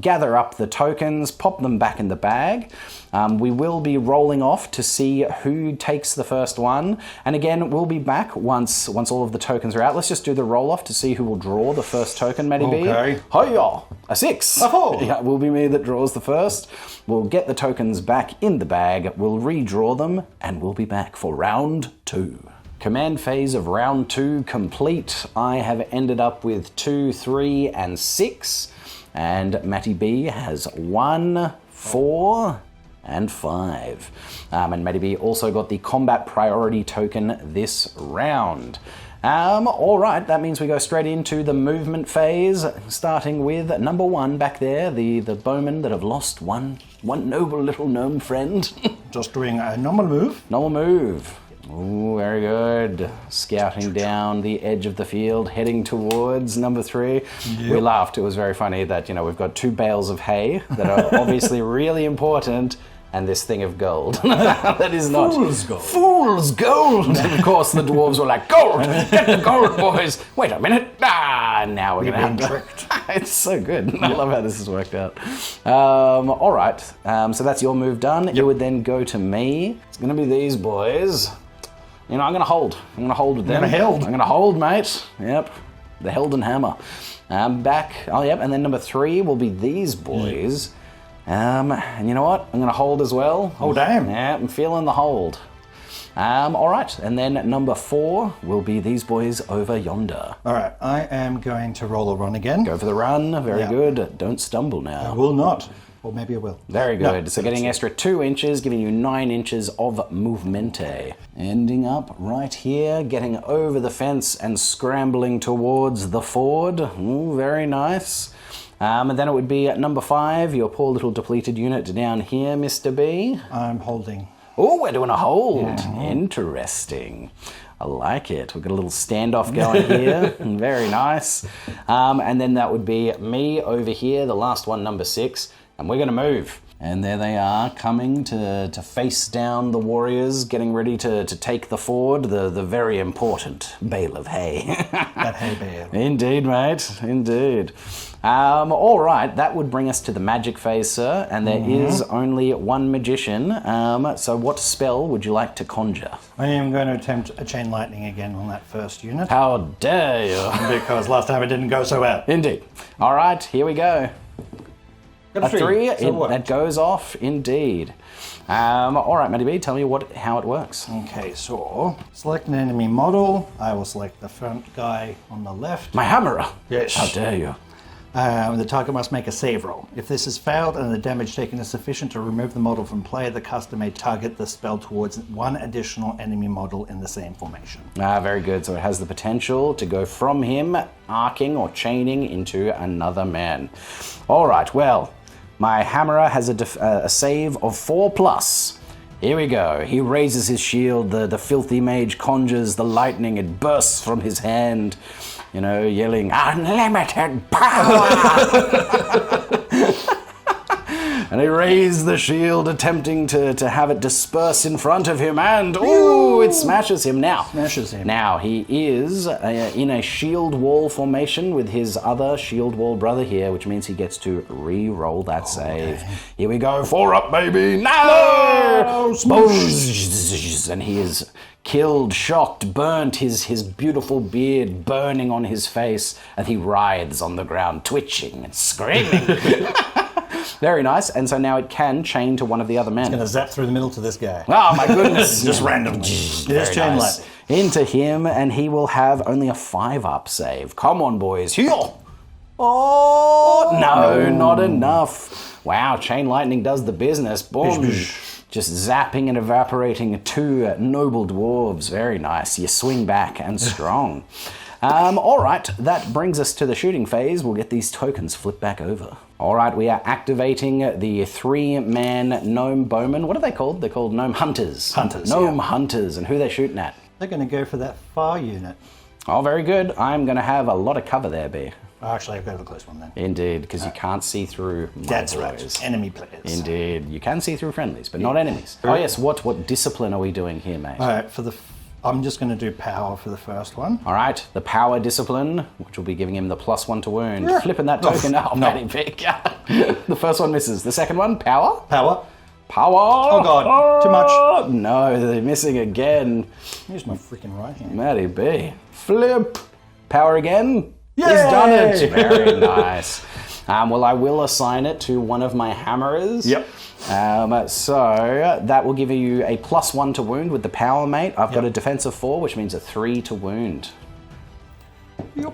Speaker 1: gather up the tokens, pop them back in the bag. We will be rolling off to see who takes the first one. And again, we'll be back once all of the tokens are out. Let's just do the roll off to see who will draw the first token, Matty B.
Speaker 3: Okay.
Speaker 1: Hi-ya! A 6.
Speaker 3: A 4.
Speaker 1: Yeah, it will be me that draws the first. We'll get the tokens back in the bag. We'll redraw them, and we'll be back for round 2. Command phase of round 2 complete. I have ended up with 2, 3, and 6. And Matty B has 1, 4, and 5. And Matty B also got the combat priority token this round. All right, that means we go straight into the movement phase, starting with number 1 back there, the bowmen that have lost one noble little gnome friend.
Speaker 3: Just doing a normal move.
Speaker 1: Normal move. Ooh, very good. Scouting down the edge of the field, heading towards number 3. Yep. We laughed. It was very funny that, we've got 2 bales of hay that are obviously really important, and this thing of gold. That is not...
Speaker 3: Fool's gold.
Speaker 1: Fool's gold! And of course the dwarves were like, gold! Get the gold, boys! Wait a minute! Now we're going to have
Speaker 3: tricked.
Speaker 1: It's so good. I love how this has worked out. All right. So that's your move done. Yep. You would then go to me. It's going to be these boys. I'm going to hold. I'm going to hold with them.
Speaker 3: I'm
Speaker 1: going to hold, mate. Yep. The Helden Hammer. Back. Oh, yep. And then number 3 will be these boys. And you know what? I'm going to hold as well.
Speaker 3: Oh, damn.
Speaker 1: Yeah, I'm feeling the hold. All right. And then number 4 will be these boys over yonder.
Speaker 3: All right. I am going to roll a run again.
Speaker 1: Go for the run. Very good. Don't stumble now.
Speaker 3: I will not. Or maybe I will.
Speaker 1: Very good. No, so getting extra 2 inches, giving you 9 inches of movemente. Ending up right here, getting over the fence and scrambling towards the ford. Ooh, very nice. And then it would be at number 5, your poor little depleted unit down here, Mr. B.
Speaker 3: I'm holding.
Speaker 1: Oh, we're doing a hold. Yeah. Interesting. I like it. We've got a little standoff going here. Very nice. And then that would be me over here, the last one, number 6. And we're going to move. And there they are, coming to face down the warriors, getting ready to take the ford, the very important bale of hay.
Speaker 3: That hay bale.
Speaker 1: Indeed, mate. Indeed. All right, that would bring us to the magic phase, sir. And there is only 1 magician. So what spell would you like to conjure?
Speaker 3: I am going to attempt a chain lightning again on that first unit.
Speaker 1: How dare you?
Speaker 3: Because last time it didn't go so well.
Speaker 1: Indeed. All right, here we go. A 3, that goes off, indeed. All right, Matty B, tell me how it works.
Speaker 3: Okay, so select an enemy model. I will select the front guy on the left.
Speaker 1: My hammerer.
Speaker 3: Yes.
Speaker 1: How dare you?
Speaker 3: The target must make a save roll. If this is failed and the damage taken is sufficient to remove the model from play, the caster may target the spell towards one additional enemy model in the same formation.
Speaker 1: Very good. So it has the potential to go from him, arcing or chaining into another man. All right, well, my hammerer has a save of 4+. Here we go. He raises his shield. The filthy mage conjures the lightning. It bursts from his hand, yelling, "Unlimited power!" And he raised the shield, attempting to have it disperse in front of him, and it smashes him now. Now he is in a shield wall formation with his other shield wall brother here, which means he gets to re-roll that save. Here we go, 4 up, baby. No! And he is killed, shocked, burnt, his beautiful beard burning on his face, and he writhes on the ground, twitching and screaming. Very nice, and so now it can chain to one of the other men.
Speaker 3: It's going to zap through the middle to this guy.
Speaker 1: Oh my goodness.
Speaker 3: Just random. There's chain lightning.
Speaker 1: Into him, and he will have only a 5-up save. Come on, boys. Here. Oh, no, not enough. Wow, chain lightning does the business. Boom. Just zapping and evaporating 2 noble dwarves. Very nice. You swing back and strong. All right, that brings us to the shooting phase. We'll get these tokens flipped back over. All right, we are activating the 3-man gnome bowmen. What are they called? They're called gnome hunters. Gnome hunters. And who are they shooting at?
Speaker 3: They're going to go for that far unit.
Speaker 1: Oh, very good. I'm going to have a lot of cover there, B.
Speaker 3: Actually, I've got a close one then.
Speaker 1: Indeed, because you can't see through my
Speaker 3: That's
Speaker 1: boys.
Speaker 3: right. Enemy players.
Speaker 1: Indeed. You can see through friendlies, but not enemies. Oh, yes. What discipline are we doing here, mate?
Speaker 3: All right, I'm just going to do power for the first one.
Speaker 1: All right, the power discipline, which will be giving him the +1 to wound. Flipping that token. Matty big. The first one misses. The second one, power.
Speaker 3: Power.
Speaker 1: Oh,
Speaker 3: God. Too much.
Speaker 1: No, they're missing again.
Speaker 3: Here's my freaking right hand.
Speaker 1: Matty B. Flip. Power again.
Speaker 3: Yay!
Speaker 1: He's done it. Very nice. Well, I will assign it to one of my hammerers.
Speaker 3: Yep.
Speaker 1: So that will give you a +1 to wound with the power, mate. I've got a defense of 4, which means a 3 to wound.
Speaker 3: Yep.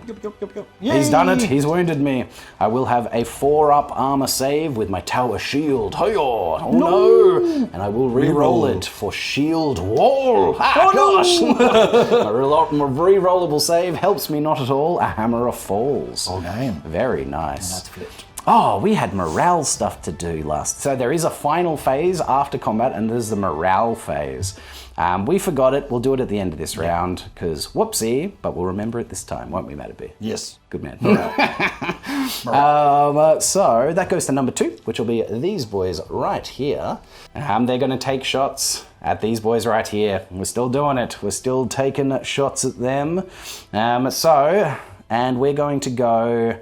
Speaker 1: He's done it. He's wounded me. I will have a 4-up armor save with my tower shield. Oh no! And I will re-roll it for shield wall. Gosh! A re-rollable save helps me not at all. A hammerer falls.
Speaker 3: Oh, damn.
Speaker 1: Very nice.
Speaker 3: That's flipped.
Speaker 1: Oh, we had morale stuff to do last. So there is a final phase after combat, and there's the morale phase. We forgot it. We'll do it at the end of this round, because whoopsie, but we'll remember it this time, won't we, Matty?
Speaker 3: Yes.
Speaker 1: Good man. So that goes to number 2, which will be these boys right here. They're going to take shots at these boys right here. We're still doing it. We're still taking shots at them. And we're going to go...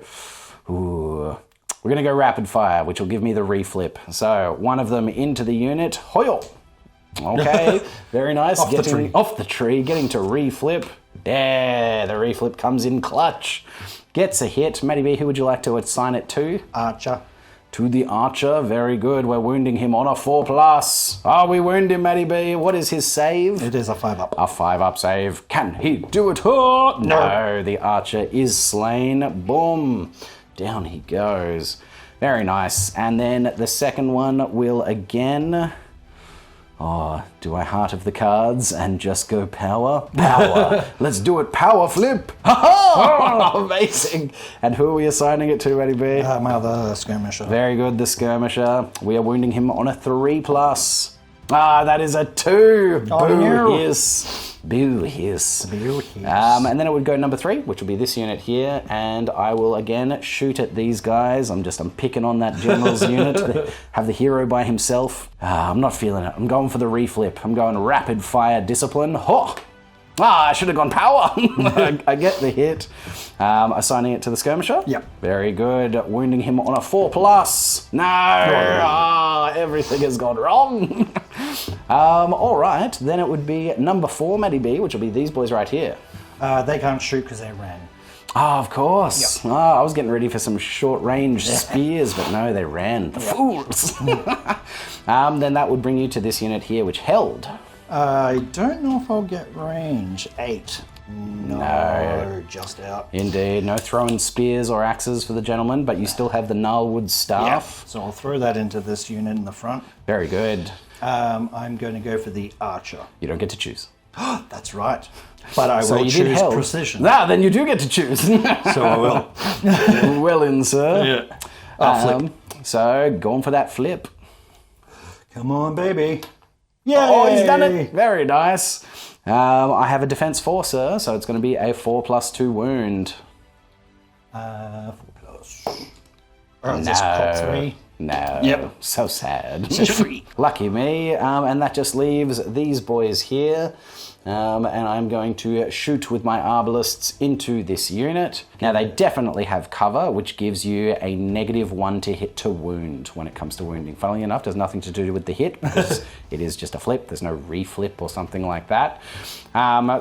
Speaker 1: We're going to go rapid fire, which will give me the reflip. So one of them into the unit. Hoyo! Okay, very nice. Off the tree, getting to reflip. Yeah, the reflip comes in clutch. Gets a hit. Matty B, who would you like to assign it to?
Speaker 3: Archer.
Speaker 1: To the archer. Very good. We're wounding him on a 4+. Oh, we wound him, Matty B. What is his save?
Speaker 3: It is a 5-up.
Speaker 1: A 5-up save. Can he do it? Oh, no, the archer is slain. Boom. Down he goes. Very nice. And then the second one will again... Oh, do I heart of the cards and just go power? Power. Let's do it. Power flip. Oh, amazing. And who are we assigning it to, Eddie B?
Speaker 3: My other skirmisher.
Speaker 1: Very good, the skirmisher. We are wounding him on a 3+. That is a 2.
Speaker 3: Oh,
Speaker 1: Boo
Speaker 3: no.
Speaker 1: hiss. Boo hiss.
Speaker 3: Boo hiss.
Speaker 1: And then it would go number 3, which will be this unit here, and I will again shoot at these guys. I'm picking on that general's unit. Have the hero by himself. I'm not feeling it. I'm going for the reflip. I'm going rapid fire discipline. Oh! I should have gone power. I get the hit. Assigning it to the skirmisher.
Speaker 3: Yep.
Speaker 1: Very good. Wounding him on a 4+. No! Everything has gone wrong. All right. Then it would be number 4, Matty B, which will be these boys right here.
Speaker 3: They can't shoot because they ran.
Speaker 1: Oh, of course.
Speaker 3: Yep.
Speaker 1: I was getting ready for some short-range spears, but no, they ran. The fools. Then that would bring you to this unit here, which held.
Speaker 3: I don't know if I'll get range. 8. No, just out.
Speaker 1: Indeed, no throwing spears or axes for the gentleman, but you still have the gnarlwood staff.
Speaker 3: Yeah. So I'll throw that into this unit in the front.
Speaker 1: Very good.
Speaker 3: I'm going to go for the archer.
Speaker 1: You don't get to choose.
Speaker 3: That's right. But I
Speaker 1: So
Speaker 3: will
Speaker 1: you did
Speaker 3: choose
Speaker 1: held.
Speaker 3: precision.
Speaker 1: Then you do get to choose.
Speaker 3: So I will.
Speaker 1: Well in, sir.
Speaker 3: Yeah. Flip.
Speaker 1: So, going for that flip.
Speaker 3: Come on, baby. Yay!
Speaker 1: Oh, he's done it. Very nice. I have a defense 4, sir, so it's going to be a 4+2 wound.
Speaker 3: 4+. Or is this cop 3?
Speaker 1: No.
Speaker 3: Yep.
Speaker 1: So sad.
Speaker 3: It's 3.
Speaker 1: Lucky me. And that just leaves these boys here. And I'm going to shoot with my arbalists into this unit. Now, they definitely have cover, which gives you a -1 to hit to wound when it comes to wounding. Funnily enough, there's nothing to do with the hit, because it is just a flip. There's no reflip or something like that.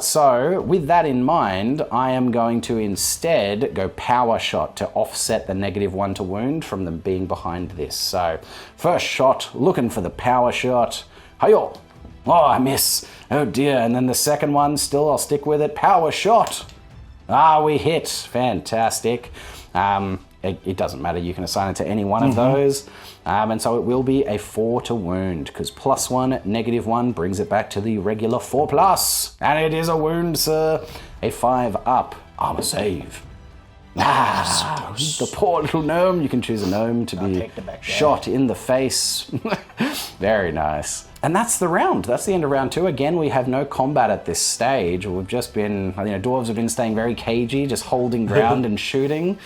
Speaker 1: So, with that in mind, I am going to instead go power shot to offset the -1 to wound from them being behind this. So, first shot, looking for the power shot. Hi-yo! Oh, I miss. Oh dear. And then the second one, still I'll stick with it. Power shot. We hit. Fantastic. It doesn't matter. You can assign it to any one of those. And so it will be a 4 to wound, because +1, -1 brings it back to the regular 4+. And it is a wound, sir. A 5 up. Armor save. The poor little gnome. You can choose a gnome to be shot in the face. Very nice. And that's the round. That's the end of round 2. Again, we have no combat at this stage. We've just been, dwarves have been staying very cagey, just holding ground and shooting.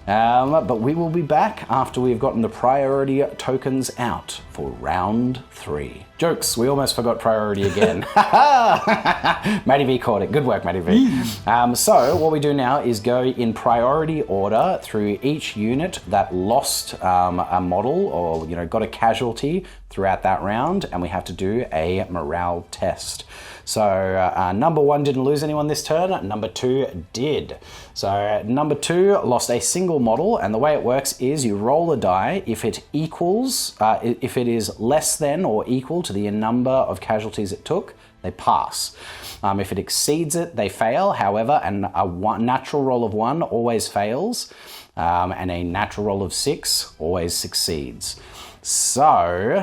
Speaker 1: But we will be back after we've gotten the priority tokens out for round 3. Jokes, we almost forgot priority again. Matty V caught it. Good work, Matty V. So what we do now is go in priority order through each unit that lost a model or got a casualty throughout that round, and we have to do a morale test. So number 1 didn't lose anyone this turn, number 2 did. So number 2 lost a single model, and the way it works is you roll a die. If it equals, if it is less than or equal to the number of casualties it took, they pass. If it exceeds it, they fail. However, a natural roll of 1 always fails, and a natural roll of 6 always succeeds. So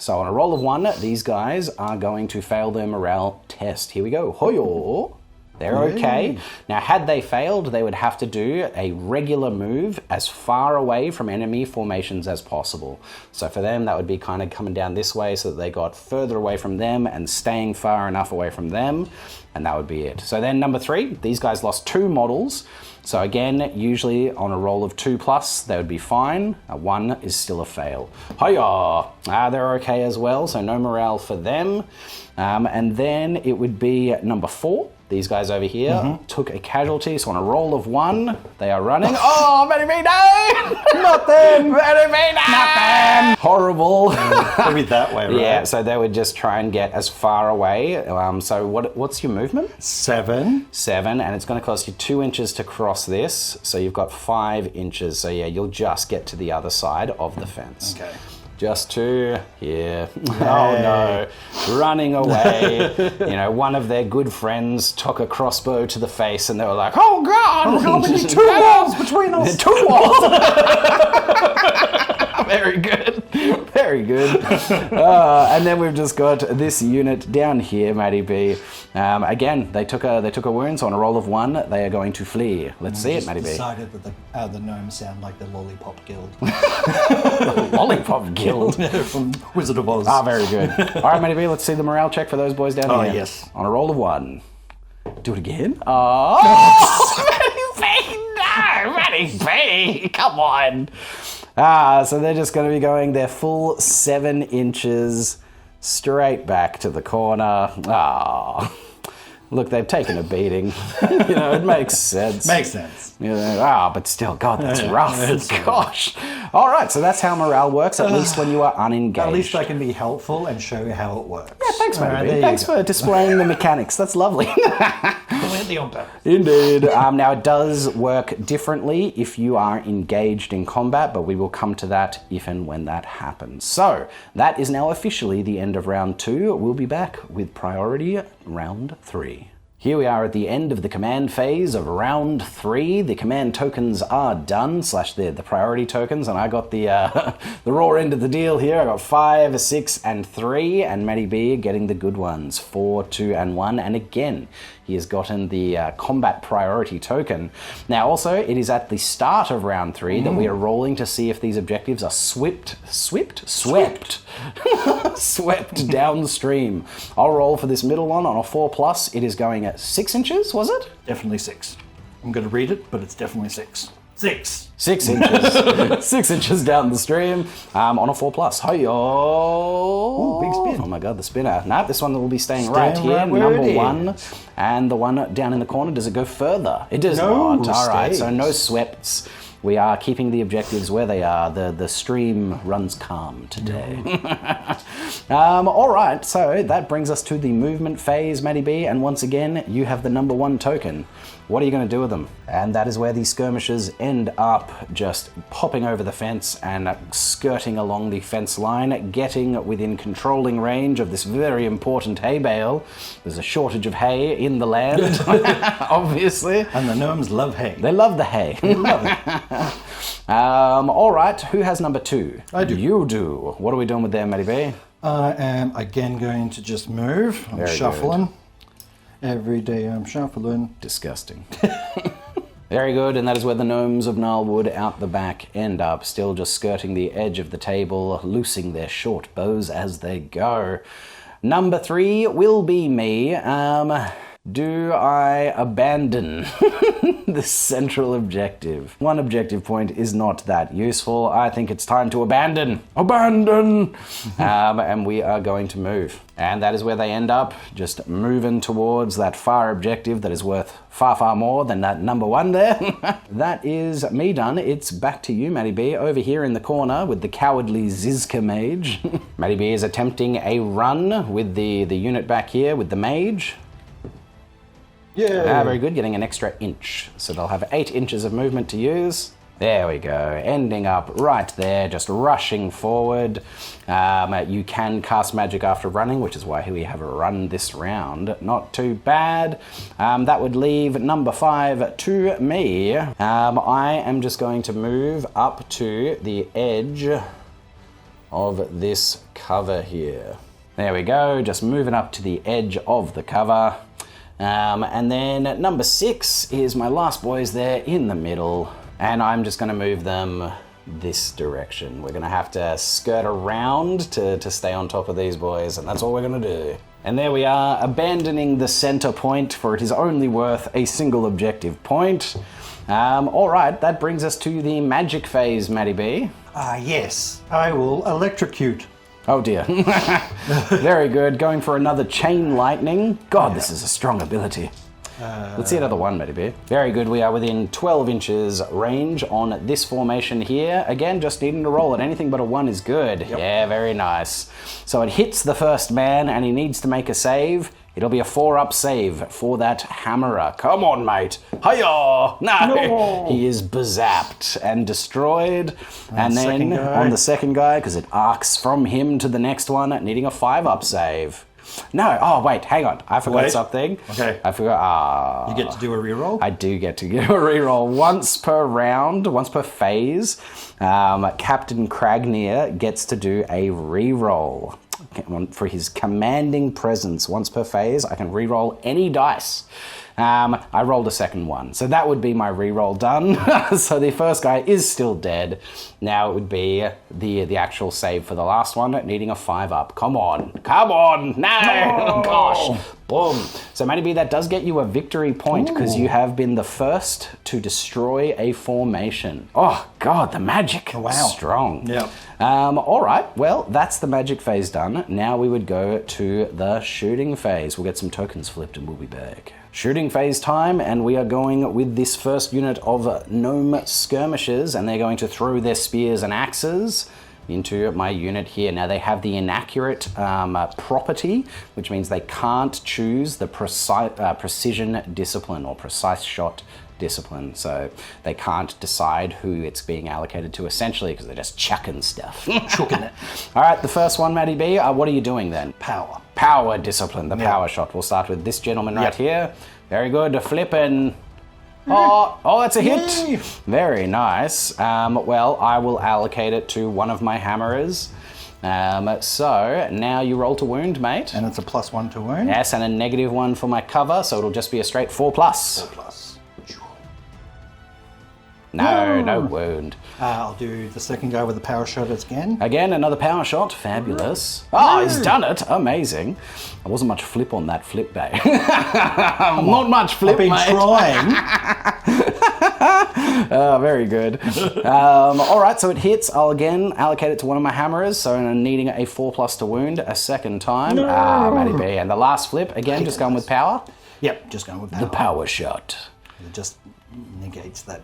Speaker 1: on a roll of 1, these guys are going to fail their morale test. Here we go. Hoyo! They're okay. Now, had they failed, they would have to do a regular move as far away from enemy formations as possible. So for them, that would be kind of coming down this way so that they got further away from them and staying far enough away from them, and that would be it. So then number 3, these guys lost 2 models. So again, usually on a roll of 2+, they would be fine. A 1 is still a fail. Hiya! They're okay as well, so no morale for them. And then it would be number 4. These guys over here took a casualty, so on a roll of 1, they are running. Oh, Matty V, no! Not them! Matty V, no! Not them! Horrible.
Speaker 3: Maybe that way, right?
Speaker 1: Yeah, so they would just try and get as far away. So what's your movement?
Speaker 3: 7.
Speaker 1: 7, and it's going to cost you 2 inches to cross this, so you've got 5 inches. So yeah, you'll just get to the other side of the fence.
Speaker 3: Okay.
Speaker 1: Just 2, yeah. Oh no, running away. One of their good friends took a crossbow to the face, and they were like, "Oh God,
Speaker 3: how many 2 walls between us?"
Speaker 1: 2 walls. Very good. Very good. And then we've just got this unit down here, Matty B. Again, they took a wound, so on a roll of 1, they are going to flee. Let's see it, Matty B.
Speaker 3: Decided that the gnomes sound like the Lollipop Guild.
Speaker 1: Lollipop Guild.
Speaker 3: From Wizard of Oz.
Speaker 1: Very good. All right, Matty B, let's see the morale check for those boys down here.
Speaker 3: Oh, yes.
Speaker 1: On a roll of 1. Do it again. Oh, Matty B, no, Matty B, come on. So they're just going to be going their full 7 inches straight back to the corner. Look, they've taken a beating. It makes sense.
Speaker 3: Makes sense.
Speaker 1: But still, God, that's rough. Gosh. All right, so that's how morale works, at least when you are unengaged.
Speaker 3: At least I can be helpful and show you how it works.
Speaker 1: Yeah, thanks, Matty. Thanks for displaying the mechanics. That's lovely.
Speaker 3: Completely on purpose.
Speaker 1: Indeed. Now, it does work differently if you are engaged in combat, but we will come to that if and when that happens. So, that is now officially the end of round 2. We'll be back with priority round 3. Here we are at the end of the command phase of round 3. The command tokens are done, / the priority tokens, and I got the the raw end of the deal here. I got 5, 6, and 3, and Matty B getting the good ones, 4, 2, and 1. And again, he has gotten the combat priority token. Now, also, it is at the start of round 3 that we are rolling to see if these objectives are swept down the stream. I'll roll for this middle one on a 4+. It is going at 6 inches, was it?
Speaker 3: Definitely 6. I'm going to read it, but it's definitely 6. 6.
Speaker 1: 6 inches. 6 inches down the stream on a 4+. Hi-yo.
Speaker 3: Ooh, big spin.
Speaker 1: Oh my god, the spinner. No, this one will be staying right here,
Speaker 3: right where
Speaker 1: number
Speaker 3: it
Speaker 1: 1.
Speaker 3: is.
Speaker 1: And the one down in the corner, does it go further? It does
Speaker 3: No,
Speaker 1: not. All right,
Speaker 3: stays.
Speaker 1: so no sweps. We are keeping the objectives where they are. The stream runs calm today. All right, so that brings us to the movement phase, Matty B. And once again, you have the number 1 token. What are you going to do with them? And that is where these skirmishers end up just popping over the fence and skirting along the fence line, getting within controlling range of this very important hay bale. There's a shortage of hay in the land, obviously.
Speaker 3: And the gnomes love hay.
Speaker 1: They love the hay.
Speaker 3: They love it.
Speaker 1: All right, who has number 2?
Speaker 3: I do.
Speaker 1: You do. What are we doing with there, Matty B?
Speaker 3: I am again going to just move. I'm
Speaker 1: Very
Speaker 3: shuffling. Every day I'm shuffling.
Speaker 1: Disgusting. Very good, and that is where the gnomes of Gnarlwood out the back end up, still just skirting the edge of the table, loosing their short bows as they go. Number 3 will be me. Do I abandon this central objective? One objective point is not that useful. I think it's time to abandon. Abandon! And we are going to move. And that is where they end up, just moving towards that far objective that is worth far, far more than that number 1 there. That is me done. It's back to you, Matty B, over here in the corner with the cowardly Zizka mage. Matty B is attempting a run with the unit back here with the mage.
Speaker 3: Yeah.
Speaker 1: Very good, getting an extra inch. So they'll have 8 inches of movement to use. There we go, ending up right there, just rushing forward. You can cast magic after running, which is why we have a run this round. Not too bad. That would leave number 5 to me. I am just going to move up to the edge of this cover here. There we go, just moving up to the edge of the cover. And then number 6 is my last boys there in the middle, and I'm just going to move them this direction. We're going to have to skirt around to stay on top of these boys, and that's all we're going to do. And there we are, abandoning the center point, for it is only worth a single objective point. All right, that brings us to the magic phase, Matty B.
Speaker 3: Yes. I will electrocute.
Speaker 1: Oh dear. Very good. Going for another chain lightning. God, this is a strong ability. Let's see another one, Matty B. Very good. We are within 12 inches range on this formation here. Again, just needing to roll it. Anything but a 1 is good. Yep. Yeah, very nice. So it hits the first man and he needs to make a save. It'll be a 4-up save for that hammerer. Come on, mate. Hiya! No! He is bezapped and destroyed. And then on the second guy, because it arcs from him to the next one, needing a 5-up save. No, oh wait, hang on. I forgot something.
Speaker 3: Okay.
Speaker 1: I forgot.
Speaker 3: You get to do a reroll?
Speaker 1: I do get to do a reroll once per round, once per phase. Captain Cragnier gets to do a reroll. For his commanding presence once per phase, I can reroll any dice. I rolled a second one, so that would be my reroll done. So the first guy is still dead. Now it would be the actual save for the last one, needing a 5-up. Come on, no! Oh, gosh, boom. So Matty B, that does get you a victory point because you have been the first to destroy a formation. Oh God, the magic! Wow, strong.
Speaker 3: Yeah.
Speaker 1: All right, well, that's the magic phase done. Now we would go to the shooting phase. We'll get some tokens flipped and we'll be back. Shooting phase time, and we are going with this first unit of gnome skirmishers, and they're going to throw their spears and axes into my unit here. Now they have the inaccurate property, which means they can't choose the precision discipline or precise shot discipline, so they can't decide who it's being allocated to essentially because they're just chucking stuff.
Speaker 3: Chucking it.
Speaker 1: All right, the first one, Matty B, what are you doing then?
Speaker 3: Power.
Speaker 1: Power discipline, the power shot. We'll start with this gentleman right here. Very good. Flipping. Oh, that's a hit.
Speaker 3: Yay.
Speaker 1: Very nice. Well, I will allocate it to one of my hammerers. So now you roll to wound, mate.
Speaker 3: And it's a +1 to wound.
Speaker 1: Yes, and a -1 for my cover, so it'll just be a straight 4+.
Speaker 3: 4+.
Speaker 1: No wound.
Speaker 3: I'll do the second guy with the power shot again.
Speaker 1: Again, another power shot. Fabulous. Oh, he's done it. Amazing. There wasn't much flip on that flip bay. Not much flip,
Speaker 3: I've been
Speaker 1: mate.
Speaker 3: trying.
Speaker 1: Oh, very good. All right, so it hits. I'll again allocate it to one of my hammerers, so I'm needing a 4+ to wound a second time. Matty B. And the last flip, again, just going with power.
Speaker 3: Yep, just going with power.
Speaker 1: The power shot.
Speaker 3: It just negates that.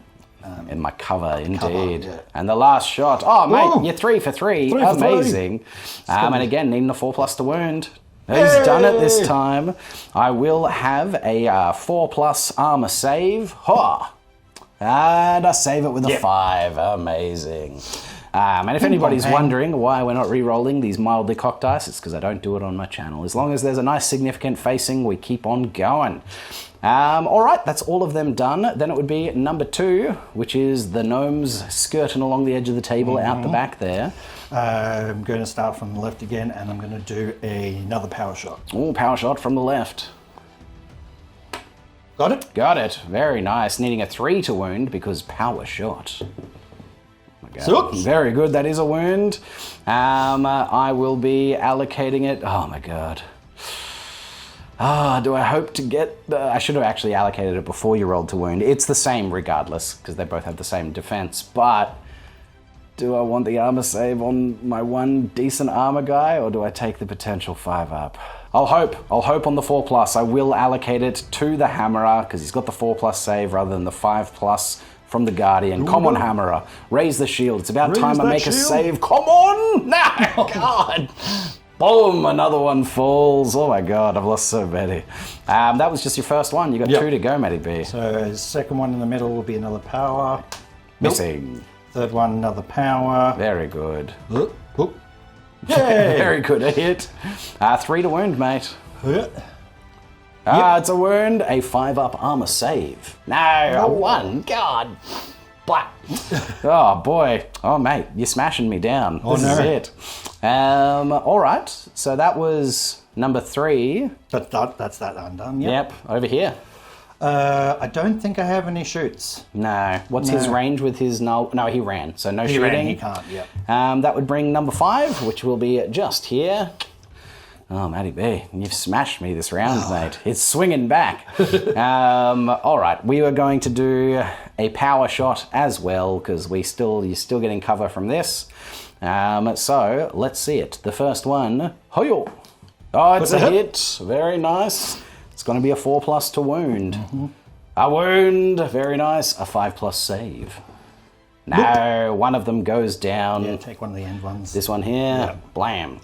Speaker 1: In my cover, indeed.
Speaker 3: Cover, yeah.
Speaker 1: And the last shot. Oh, mate,
Speaker 3: Whoa.
Speaker 1: you're 3 for 3.
Speaker 3: 3 for 3.
Speaker 1: Amazing. And again, needing a 4+ to wound. He's done it this time. I will have a 4+ armor save. Ha! And I save it with a 5. Amazing. And if anybody's wondering why we're not re-rolling these mildly cocked dice, it's because I don't do it on my channel. As long as there's a nice significant facing, we keep on going. All right, that's all of them done. Then it would be number 2, which is the gnomes skirting along the edge of the table out the back there.
Speaker 3: I'm going to start from the left again, and I'm going to do another power shot.
Speaker 1: Oh, power shot from the left.
Speaker 3: Got it?
Speaker 1: Got it. Very nice. Needing a 3 to wound because power shot.
Speaker 3: Oops.
Speaker 1: Very good. That is a wound. I will be allocating it. Oh my god. Do I hope to get... I should have actually allocated it before you rolled to wound. It's the same regardless, because they both have the same defense, but do I want the armor save on my one decent armor guy, or do I take the potential 5 up? I'll hope on the 4+. I will allocate it to the hammerer, because he's got the 4+ save rather than the 5+ from the Guardian. Come on, hammerer. Raise the shield. It's about time I make a save. Come on! No, God! Boom! Another one falls. Oh my god, I've lost so many. That was just your first one. You got 2 to go, Matty B.
Speaker 3: So second one in the middle will be another power.
Speaker 1: Missing.
Speaker 3: Third one, another power.
Speaker 1: Very good.
Speaker 3: Yay!
Speaker 1: Very good. A hit. 3 to wound, mate. It's a wound. A 5+ armor save. No, a 1. God. Blah. Oh boy. Oh mate, you're smashing me down. This is it. All right. So that was number 3.
Speaker 3: That's that undone.
Speaker 1: Yep. Over here.
Speaker 3: I don't think I have any shoots.
Speaker 1: No. What's his range with his null? No, he ran. So no shooting.
Speaker 3: He can't. Yep.
Speaker 1: That would bring number 5, which will be just here. Oh, Matty B, you've smashed me this round, mate. It's swinging back. All right, we were going to do a power shot as well, because you're still getting cover from this. So let's see it. The first one, hoyo. Oh, it's a hit. Very nice. It's going to be a 4+ to wound. A wound. Very nice. A 5+ save. No, one of them goes down.
Speaker 3: Yeah, take one of the end ones.
Speaker 1: This one here, blam.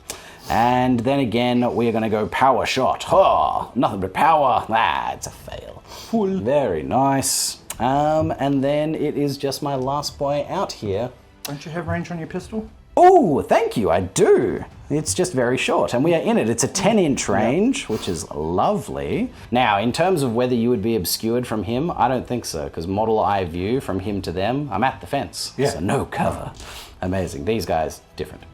Speaker 1: And then again, we are going to go power shot. Oh, nothing but power. It's a fail. Very nice. And then it is just my last boy out here.
Speaker 3: Don't you have range on your pistol?
Speaker 1: Oh, thank you, I do. It's just very short, and we are in it. It's a 10-inch range, which is lovely. Now, in terms of whether you would be obscured from him, I don't think so, because model eye view from him to them, I'm at the fence, so no cover. Amazing. These guys, different.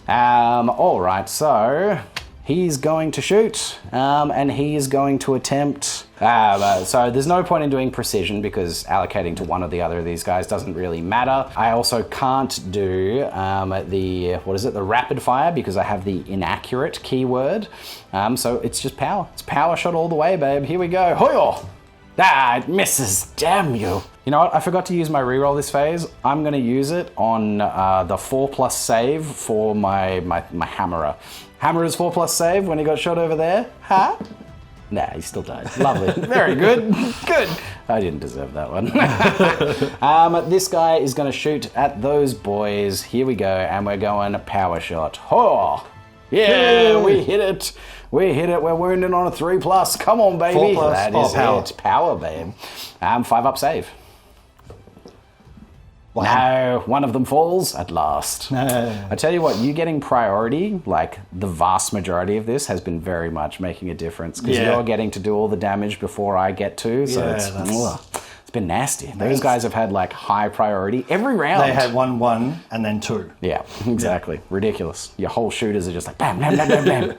Speaker 1: All right, so he's going to shoot, and he is going to attempt... so there's no point in doing precision because allocating to one or the other of these guys doesn't really matter. I also can't do the rapid fire because I have the inaccurate keyword. So it's just power. It's power shot all the way, babe. Here we go. Hoyo! It misses. Damn you. You know what? I forgot to use my reroll this phase. I'm going to use it on the 4+ save for my hammerer. Hammerer's 4+ save when he got shot over there. Huh? Nah, he still died. Lovely. Very good. Good. I didn't deserve that one. This guy is going to shoot at those boys. Here we go. And we're going power shot. Oh! Yeah, we hit it. We hit it. We're wounded on a 3+. Come on, baby.
Speaker 3: 4+.
Speaker 1: That is
Speaker 3: power.
Speaker 1: it. Power, babe. 5+ save. No, one of them falls at last.
Speaker 3: No.
Speaker 1: I tell you what, you getting priority, like the vast majority of this, has been very much making a difference because
Speaker 3: Yeah.
Speaker 1: you're getting to do all the damage before I get to. So
Speaker 3: Yeah,
Speaker 1: it's been nasty. Those guys have had like high priority every round.
Speaker 3: They had 1-1 and then 2.
Speaker 1: Yeah, exactly. Ridiculous. Your whole shooters are just like bam, bam, bam, bam,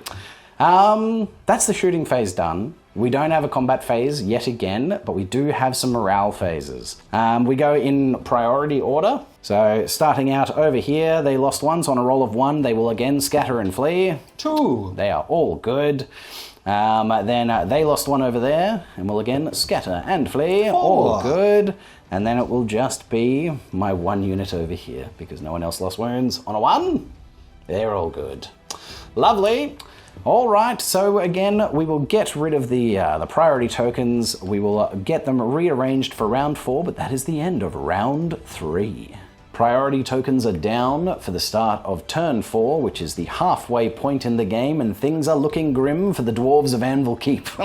Speaker 1: bam. That's the shooting phase done. We don't have a combat phase yet again, but we do have some morale phases. We go in priority order. So starting out over here, they lost one, so on a roll of 1, they will again scatter and flee.
Speaker 3: 2.
Speaker 1: They are all good. Then they lost one over there, and will again scatter and flee.
Speaker 3: 4.
Speaker 1: All good. And then it will just be my 1 unit over here, because no one else lost wounds. On a 1, they're all good. Lovely. All right, so again, we will get rid of the priority tokens. We will get them rearranged for round 4, but that is the end of round 3. Priority tokens are down for the start of turn 4, which is the halfway point in the game, and things are looking grim for the Dwarves of Anvil Keep.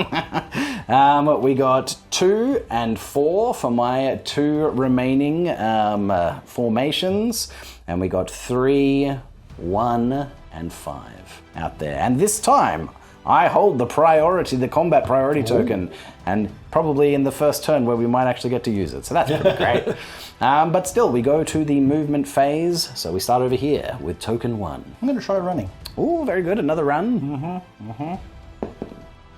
Speaker 1: We got 2 and 4 for my 2 remaining formations, and we got 3, 1, and 5 out there. And this time, I hold the combat priority token, and probably in the first turn where we might actually get to use it. So that's pretty great. But still, we go to the movement phase. So we start over here with token 1.
Speaker 3: I'm going to try running.
Speaker 1: Oh, very good. Another run.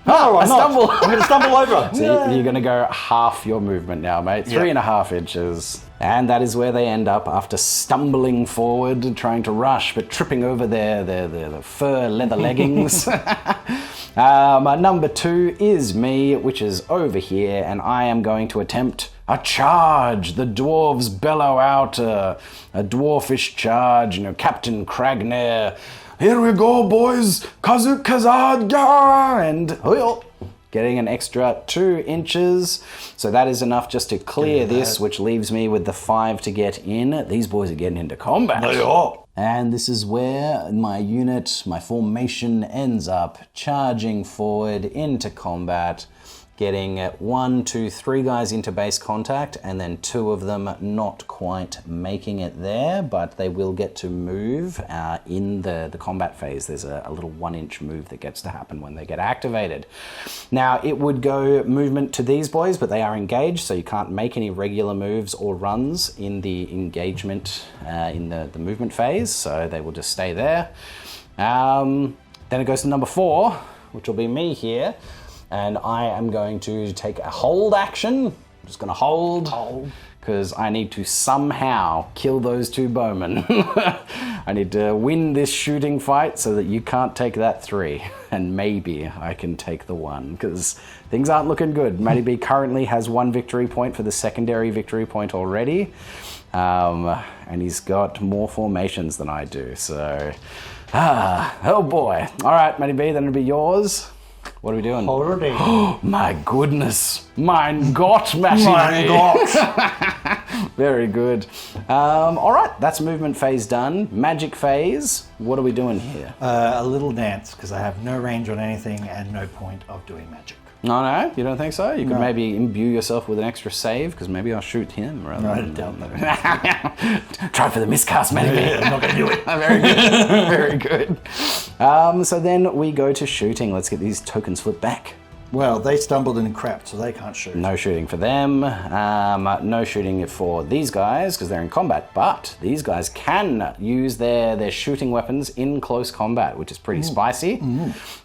Speaker 3: No, I'm not.
Speaker 1: stumble.
Speaker 3: I'm going to stumble over.
Speaker 1: So you're going to go half your movement now, mate. 3.5 inches. And that is where they end up after stumbling forward and trying to rush, but tripping over their fur leather leggings. Number 2 is me, which is over here, and I am going to attempt a charge. The dwarves bellow out a dwarfish charge, Captain Cragnair. Here we go, boys! Kazuk Kazad, and getting an extra 2 inches. So that is enough just to clear this, which leaves me with the 5 to get in. These boys are getting into combat.
Speaker 3: They are.
Speaker 1: And this is where my unit, my formation ends up charging forward into combat, getting 1, 2, 3 guys into base contact, and then 2 of them not quite making it there, but they will get to move in the combat phase. There's a little 1-inch move that gets to happen when they get activated. Now, it would go movement to these boys, but they are engaged, so you can't make any regular moves or runs in the engagement in the movement phase, so they will just stay there. Then it goes to number 4, which will be me here. And I am going to take a hold action. I'm just going to hold. Because I need to somehow kill those 2 bowmen. I need to win this shooting fight so that you can't take that 3. And maybe I can take the 1. Because things aren't looking good. Matty B currently has 1 victory point for the secondary victory point already. And he's got more formations than I do. So, oh boy. All right, Matty B, then it'll be yours. What are we doing?
Speaker 3: Already.
Speaker 1: Oh, my goodness. Mein Gott, Matty.
Speaker 3: Mein Gott.
Speaker 1: Very good. All right, that's movement phase done. Magic phase. What are we doing here?
Speaker 3: A little dance, because I have no range on anything and no point of doing magic.
Speaker 1: No, you don't think so? You could maybe imbue yourself with an extra save, because maybe I'll shoot him rather than... Try for the miscast, maybe.
Speaker 3: Yeah, I'm not going to do it.
Speaker 1: Very good. Very good. So then we go to shooting. Let's get these tokens flipped back.
Speaker 3: Well, they stumbled and crapped, so they can't shoot.
Speaker 1: No shooting for them. No shooting for these guys because they're in combat. But these guys can use their shooting weapons in close combat, which is pretty spicy.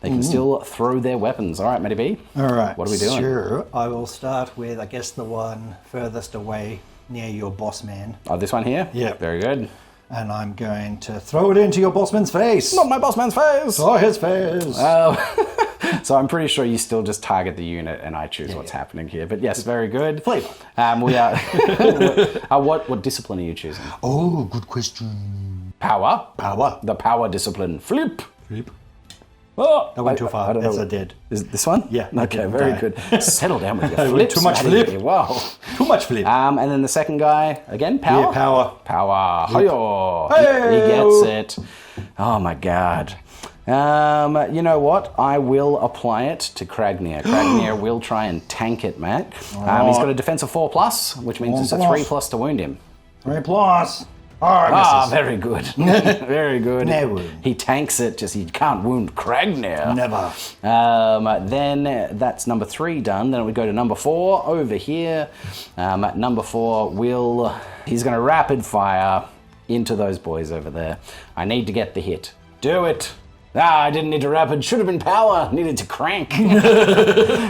Speaker 1: They can still throw their weapons. All right, Matty B.
Speaker 3: All right.
Speaker 1: What are we doing?
Speaker 3: Sure. I will start with, I guess, the one furthest away near your boss man.
Speaker 1: Oh, this one here?
Speaker 3: Yeah.
Speaker 1: Very good.
Speaker 3: And I'm going to throw it into your bossman's face.
Speaker 1: Not my boss man's face!
Speaker 3: Oh, his face.
Speaker 1: So I'm pretty sure you still just target the unit and I choose what's happening here. But yes, very good.
Speaker 3: Flavor.
Speaker 1: We are... what discipline are you choosing?
Speaker 3: Oh, good question.
Speaker 1: Power.
Speaker 3: Power.
Speaker 1: The power discipline. Flip.
Speaker 3: Flip.
Speaker 1: Oh,
Speaker 3: I went too far.
Speaker 1: I don't
Speaker 3: That's
Speaker 1: know.
Speaker 3: a dead.
Speaker 1: Is it this one?
Speaker 3: Yeah.
Speaker 1: Okay, very good. Settle down with your
Speaker 3: I went
Speaker 1: flips.
Speaker 3: too much
Speaker 1: Matty.
Speaker 3: flip.
Speaker 1: Wow.
Speaker 3: Too much flip.
Speaker 1: And then the second guy, again, power?
Speaker 3: Yeah, power.
Speaker 1: Power. Hi-yo.
Speaker 3: Hey-o.
Speaker 1: He gets it. Oh my god. You know what? I will apply it to Cragnair. Cragnair will try and tank it, Matt. He's got a defense of 4+, which means it's a 3+ to wound him.
Speaker 3: 3 plus. Oh, misses.
Speaker 1: Very good. Very good.
Speaker 3: No wound.
Speaker 1: He tanks it, just he can't wound Kragnir.
Speaker 3: Never.
Speaker 1: Then that's number 3 done. Then we go to number 4 over here. At number 4, he's going to rapid fire into those boys over there. I need to get the hit. Do it. I didn't need to rapid. Should have been power. Needed to crank.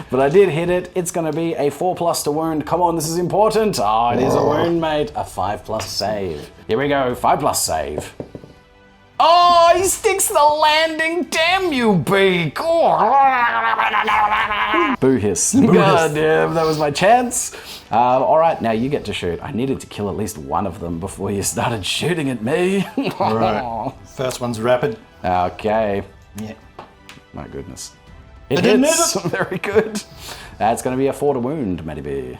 Speaker 1: But I did hit it. It's going to be a 4+ to wound. Come on, this is important. Oh, it is a wound, mate. A 5+ save. Here we go. 5+ save. Oh, he sticks the landing. Damn you, beak. Oh. Boo hiss. God damn, that was my chance. All right, now you get to shoot. I needed to kill at least one of them before you started shooting at me.
Speaker 3: All right. First one's rapid.
Speaker 1: Okay.
Speaker 3: Yeah.
Speaker 1: My goodness.
Speaker 3: I didn't hit it.
Speaker 1: Very good. That's going to be a 4 to wound, Matty B.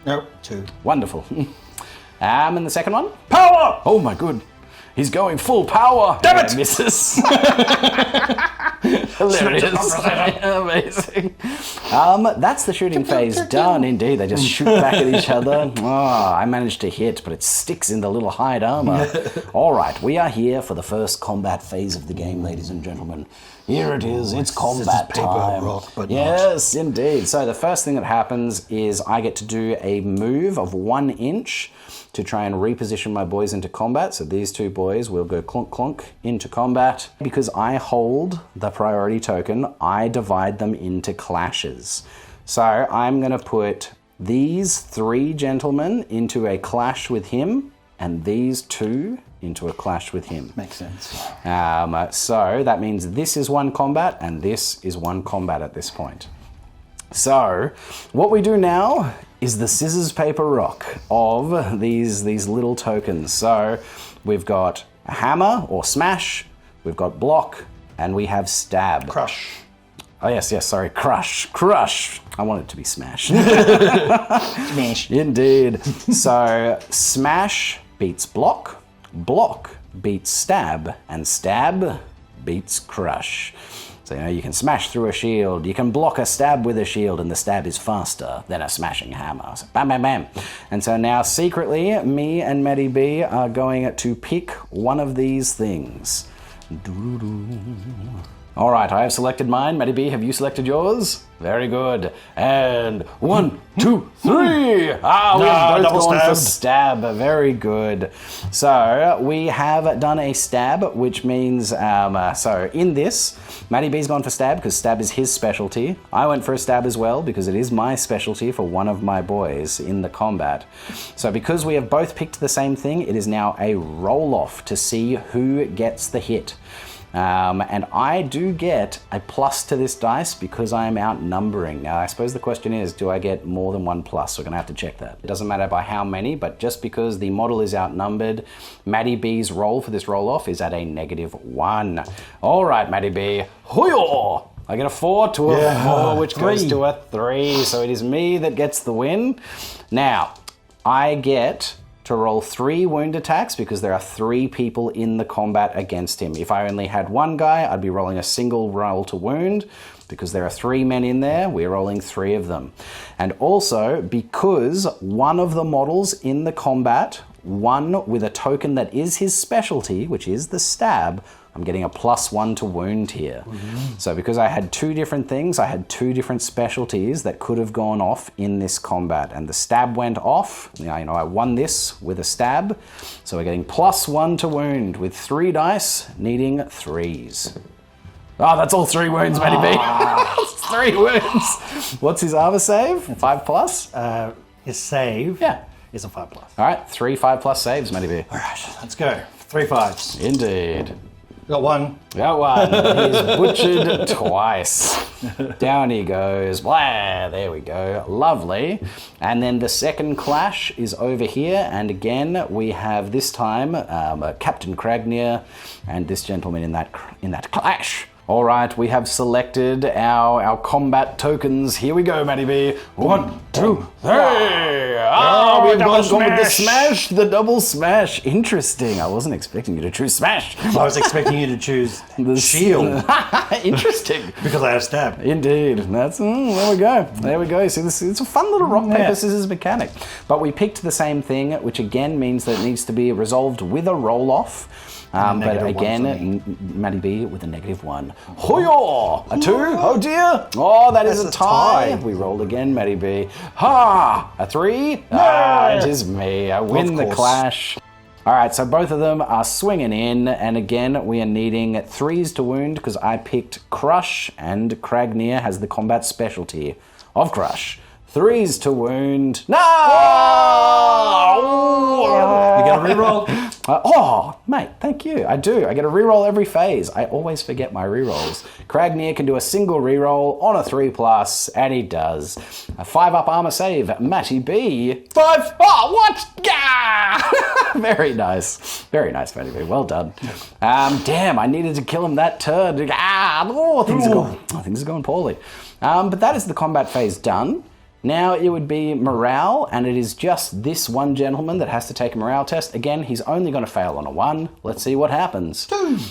Speaker 3: Nope, 2.
Speaker 1: Wonderful. And the second one? Power! Oh my good. He's going full power.
Speaker 3: Damn it!
Speaker 1: Misses. Hilarious. Amazing. That's the shooting phase done, indeed. They just shoot back at each other. Oh, I managed to hit, but it sticks in the little hide armor. All right, we are here for the first combat phase of the game, ladies and gentlemen. Here it is. It's combat time.
Speaker 3: Rock, but
Speaker 1: yes, indeed. So the first thing that happens is I get to do a move of 1 inch to try and reposition my boys into combat. So these 2 boys will go clunk clunk into combat. Because I hold the priority token, I divide them into clashes. So I'm going to put these 3 gentlemen into a clash with him, and these 2 into a clash with him.
Speaker 3: Makes sense.
Speaker 1: So that means this is 1 combat, and this is 1 combat at this point. So what we do now is the scissors, paper, rock of these little tokens. So we've got a hammer or smash, we've got block, and we have stab.
Speaker 3: Crush.
Speaker 1: Oh yes, sorry, crush. I want it to be smash.
Speaker 3: Smash.
Speaker 1: Indeed. So smash beats block, block beats stab, and stab beats crush. So, you can smash through a shield, you can block a stab with a shield, and the stab is faster than a smashing hammer. So bam, bam, bam. And so now secretly, me and Matty B are going to pick one of these things. All right, I have selected mine. Matty B, have you selected yours? Very good. And 1, 2, 3. We have both gone for stab. Very good. So we have done a stab, which means, so in this, Matty B's gone for stab because stab is his specialty. I went for a stab as well because it is my specialty for one of my boys in the combat. So because we have both picked the same thing, it is now a roll-off to see who gets the hit. And I do get a plus to this dice because I am outnumbering. Now, I suppose the question is, do I get more than 1 plus? We're going to have to check that. It doesn't matter by how many, but just because the model is outnumbered, Matty B's roll for this roll-off is at a -1. All right, Matty B. Hoo-yaw! I get a 4 to a 4, which goes to a 3. So it is me that gets the win. Now, I get to roll 3 wound attacks because there are 3 people in the combat against him. If I only had 1 guy, I'd be rolling a single roll to wound. Because there are 3 men in there, we're rolling 3 of them. And also, because one of the models in the combat, one with a token that is his specialty, which is the stab, I'm getting a +1 to wound here. So because I had 2 different things, I had 2 different specialties that could have gone off in this combat. And the stab went off. I won this with a stab. So we're getting +1 to wound with 3 dice, needing 3s. Oh, that's all 3 wounds, Matty B. 3 wounds. What's his armor save? 5 plus?
Speaker 3: His save is a 5 plus.
Speaker 1: All right, 3 5+ saves, Matty B.
Speaker 3: All right, let's go. 3 5s.
Speaker 1: Indeed.
Speaker 3: Got 1.
Speaker 1: Got 1. He's butchered twice. Down he goes. Blah, there we go. Lovely. And then the second clash is over here. And again, we have this time Captain Kragnir and this gentleman in that clash. All right, we have selected our combat tokens. Here we go, Matty B. 1, 2, 3. We've gone with the smash, the double smash. Interesting. I wasn't expecting you to choose smash.
Speaker 3: I was expecting you to choose the shield.
Speaker 1: Interesting.
Speaker 3: Because I have stab.
Speaker 1: Indeed. That's there we go. There we go. See, it's a fun little rock, paper, scissors mechanic. But we picked the same thing, which again means that it needs to be resolved with a roll-off. But again, Matty B with a -1. Hoyo! A 2? Oh dear! Oh, that is a tie. We roll again, Matty B. Ha! A 3? Ah, it is me. I win the clash. All right, so both of them are swinging in, and again, we are needing 3s to wound because I picked Crush, and Kragnir has the combat specialty of Crush. 3s to wound. No!
Speaker 3: You get a reroll?
Speaker 1: Mate, thank you. I do. I get a reroll every phase. I always forget my rerolls. Kragnir can do a single reroll on a 3+, and he does. A 5-up armor save. Matty B. 5. Oh, what? Gah! Very nice. Very nice, Matty B. Well done. Damn, I needed to kill him that turn. Things are going poorly. But that is the combat phase done. Now it would be morale, and it is just this one gentleman that has to take a morale test. Again, he's only going to fail on a 1. Let's see what happens.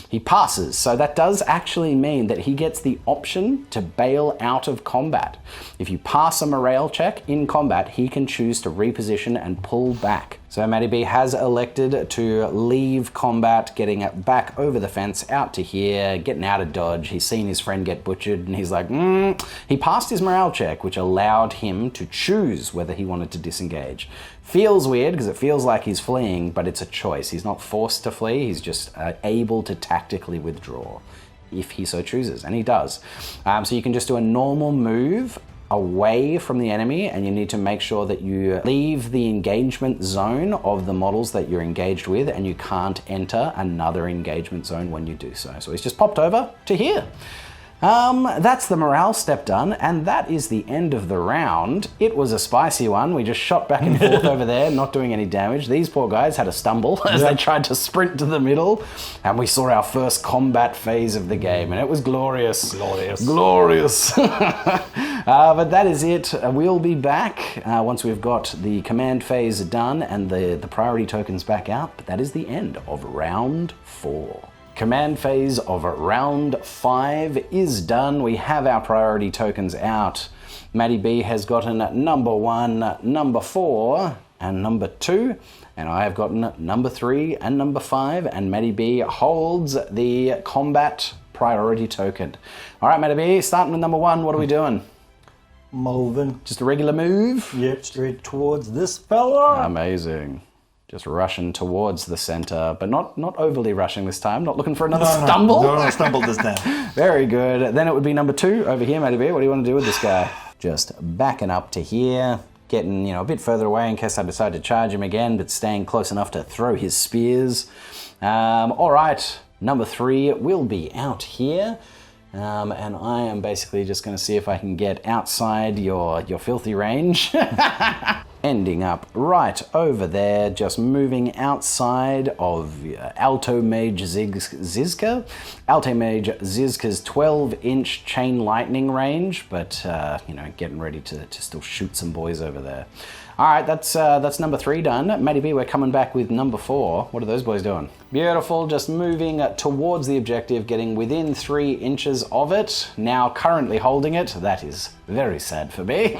Speaker 1: He passes, so that does actually mean that he gets the option to bail out of combat. If you pass a morale check in combat, he can choose to reposition and pull back. So Matty B has elected to leave combat, getting back over the fence, out to here, getting out of dodge. He's seen his friend get butchered, and he's like, He passed his morale check, which allowed him to choose whether he wanted to disengage. Feels weird, because it feels like he's fleeing, but it's a choice. He's not forced to flee, he's just able to tactically withdraw, if he so chooses, and he does. So you can just do a normal move away from the enemy, and you need to make sure that you leave the engagement zone of the models that you're engaged with, and you can't enter another engagement zone when you do so. So he's just popped over to here. That's the morale step done, and that is the end of the round. It was a spicy one. We just shot back and forth over there, not doing any damage. These poor guys had a stumble as they tried to sprint to the middle, and we saw our first combat phase of the game, and it was glorious. Glorious. But that is it. We'll be back once we've got the command phase done and the priority tokens back out, but that is the end of round 4. Command phase of round 5 is done. We have our priority tokens out. Matty B has gotten number 1, number 4, and number 2. And I have gotten number 3 and number 5. And Matty B holds the combat priority token. All right, Matty B, starting with number 1, what are we doing?
Speaker 3: Moving.
Speaker 1: Just a regular move?
Speaker 3: Yep, straight towards this fella.
Speaker 1: Amazing. Just rushing towards the center, but not overly rushing this time. Not looking for another stumble.
Speaker 3: No, stumble this time.
Speaker 1: Very good. Then it would be number 2 over here, Matty B. What do you want to do with this guy? Just backing up to here, getting a bit further away in case I decide to charge him again, but staying close enough to throw his spears. All right, number 3 will be out here. And I am basically just going to see if I can get outside your filthy range. Ending up right over there, just moving outside of Alto Mage Zizka. Alto Mage Zizka's 12-inch chain lightning range, but getting ready to still shoot some boys over there. All right, that's number 3 done. Matty B, we're coming back with number 4. What are those boys doing? Beautiful, just moving towards the objective, getting within 3 inches of it. Now currently holding it. That is very sad for me,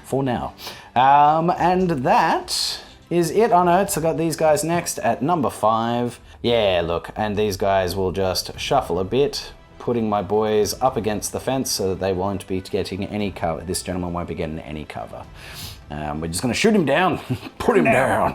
Speaker 1: for now. And that is it. Oh no, so I got these guys next at number 5. Yeah, look, and these guys will just shuffle a bit, putting my boys up against the fence so that they won't be getting any cover. This gentleman won't be getting any cover. We're just going to shoot him down, put him down.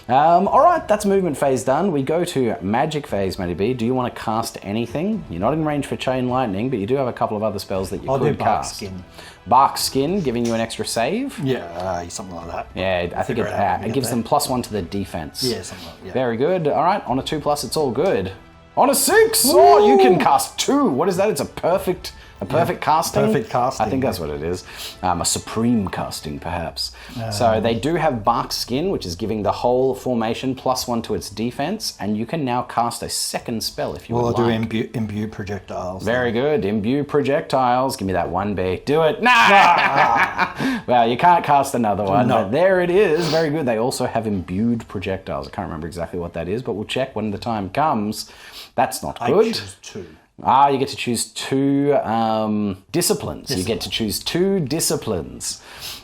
Speaker 1: All right, that's movement phase done. We go to magic phase, Matty B. Do you want to cast anything? You're not in range for chain lightning, but you do have a couple of other spells that you could cast. Bark Skin. Bark Skin, giving you an extra save?
Speaker 3: Yeah, something like that.
Speaker 1: Yeah, I think it gives them +1 to the defense.
Speaker 3: Yeah, something like that. Yeah. Very
Speaker 1: good. All right, on a 2+, it's all good. On a 6, you can cast 2. What is that? It's a perfect A perfect casting?
Speaker 3: Perfect casting.
Speaker 1: I think that's what it is. A supreme casting, perhaps. So they do have bark skin, which is giving the whole formation +1 to its defense, and you can now cast a second spell if you would
Speaker 3: We'll
Speaker 1: like.
Speaker 3: do imbue projectiles.
Speaker 1: Very good. Imbue projectiles. Give me that 1B. Do it. Nah! Well, you can't cast another one,
Speaker 3: No.
Speaker 1: but there it is. Very good. They also have imbued projectiles. I can't remember exactly what that is, but we'll check when the time comes. That's not
Speaker 3: I
Speaker 1: good.
Speaker 3: choose 2.
Speaker 1: You get to choose 2 disciplines. You get to choose 2 disciplines.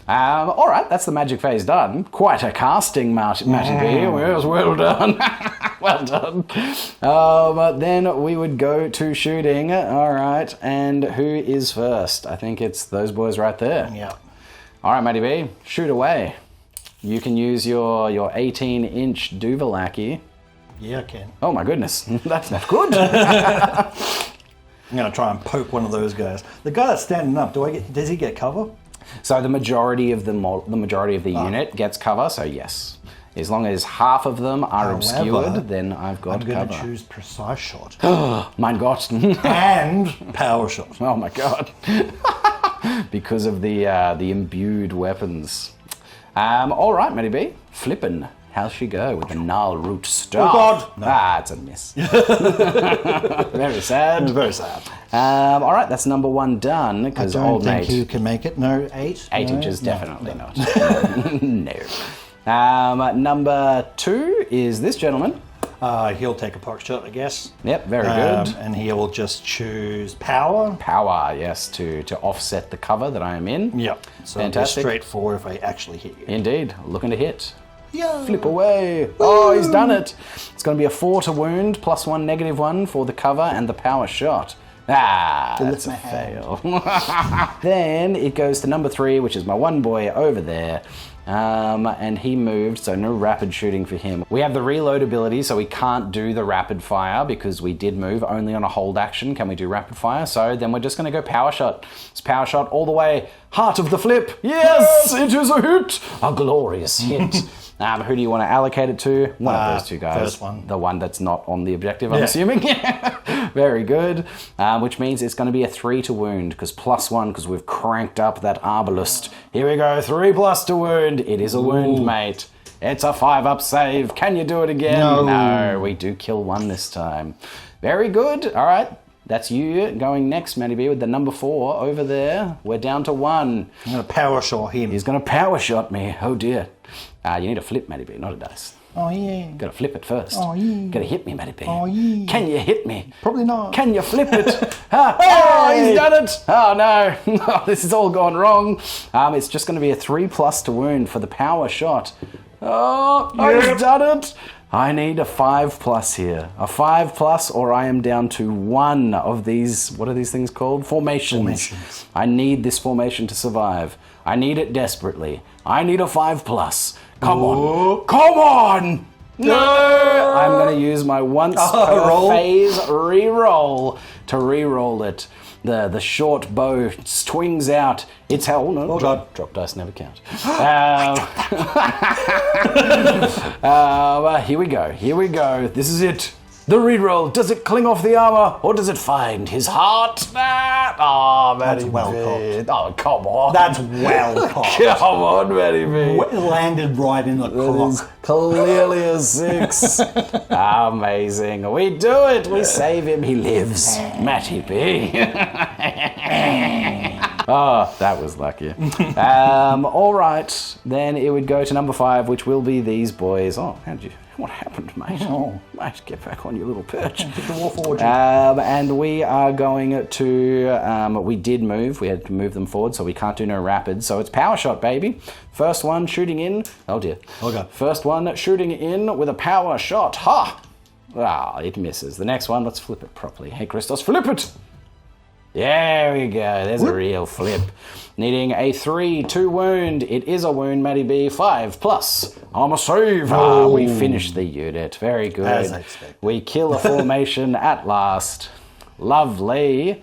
Speaker 1: All right, that's the magic phase done. Quite a casting, Matty B. Well done. Well done. Then we would go to shooting. All right, and who is first? I think it's those boys right there.
Speaker 3: Yeah.
Speaker 1: All right, Matty B, shoot away. You can use your 18-inch Duvalaki.
Speaker 3: Yeah, I can.
Speaker 1: Oh my goodness, that's not good.
Speaker 3: I'm going to try and poke one of those guys. The guy that's standing up, does he get cover?
Speaker 1: So the majority of the unit gets cover. So yes, as long as half of them are obscured, then I've got cover.
Speaker 3: I'm going to choose precise shot
Speaker 1: Mein Gott.
Speaker 3: and power shot.
Speaker 1: Oh my god. Because of the imbued weapons. All right, Matty B, flippin'. How's she go with the gnarl root staff?
Speaker 3: Oh God! No.
Speaker 1: It's a miss. Very sad.
Speaker 3: Very sad.
Speaker 1: All right, that's number 1 done.
Speaker 3: I
Speaker 1: Because
Speaker 3: don't
Speaker 1: old
Speaker 3: think
Speaker 1: mate,
Speaker 3: you can make it. No, 8.
Speaker 1: 8
Speaker 3: no,
Speaker 1: inches,
Speaker 3: no,
Speaker 1: definitely
Speaker 3: no.
Speaker 1: not. No. Number 2 is this gentleman.
Speaker 3: He'll take a poke shot, I guess.
Speaker 1: Yep, very good.
Speaker 3: And he will just choose power.
Speaker 1: Power, yes, to offset the cover that I am in.
Speaker 3: Yep. So
Speaker 1: Fantastic.
Speaker 3: straight forward if I actually hit you.
Speaker 1: Indeed, looking to hit.
Speaker 3: Yeah.
Speaker 1: Flip away. Oh, he's done it. It's going to be a 4 to wound, +1, -1 for the cover and the power shot. That's a fail. Then it goes to number 3, which is my one boy over there. And he moved, so no rapid shooting for him. We have the reload ability, so we can't do the rapid fire because we did move only on a hold action. Can we do rapid fire? So then we're just going to go power shot. It's power shot all the way. Heart of the flip. Yes, it is a hit. A glorious hit. Who do you want to allocate it to? One of those two guys.
Speaker 3: First one.
Speaker 1: The one that's not on the objective, I'm assuming. Very good. Which means it's going to be a 3 to wound, because +1, because we've cranked up that arbalist. Here we go, 3+ to wound. It is a wound, mate. It's a 5-up save. Can you do it again? No, we do kill 1 this time. Very good. All right. That's you going next, Matty B, with the number 4 over there. We're down to 1.
Speaker 3: I'm going to power shot him.
Speaker 1: He's going to power shot me. Oh, dear. You need a flip, Matty B, not a dice.
Speaker 3: Oh, yeah.
Speaker 1: Got to flip it first.
Speaker 3: Oh, yeah.
Speaker 1: Got to hit me, Matty B.
Speaker 3: Oh, yeah.
Speaker 1: Can you hit me?
Speaker 3: Probably not.
Speaker 1: Can you flip it? Oh, he's done it. Oh, no. This has all gone wrong. It's just going to be a 3+ to wound for the power shot. Oh, he's done it. I need a 5+ here. A 5+, or I am down to 1 of these, what are these things called? Formations. I need this formation to survive. I need it desperately. I need a 5+. Come on. Come on! No! I'm going to use my once per phase re-roll to re-roll it. The short bow swings out. It's hell. No, drop dice never count. Here we go. Here we go. This is it. The reroll. Does it cling off the armor, or does it find his heart?
Speaker 3: That's well cocked.
Speaker 1: Oh, come on.
Speaker 3: That's well cocked.
Speaker 1: Come on, Matty B.
Speaker 3: Landed right in the clock.
Speaker 1: Clearly a 6. Amazing. We do it. We save him. He lives. Matty B. Oh, that was lucky. All right. Then it would go to number 5, which will be these boys. Oh, what happened, mate? Oh, mate, get back on your little perch. And we are going to, we did move. We had to move them forward, so we can't do no rapid. So it's power shot, baby. First one shooting in. Oh, dear.
Speaker 3: Okay.
Speaker 1: First one shooting in with a power shot. Ha! It misses. The next one, let's flip it properly. Hey, Christos, flip it! There we go. There's a real flip. Needing a 3 to wound. It is a wound, Matty B. 5+. Armor save. We finished the unit. Very good.
Speaker 3: As I expected.
Speaker 1: We kill a formation at last. Lovely.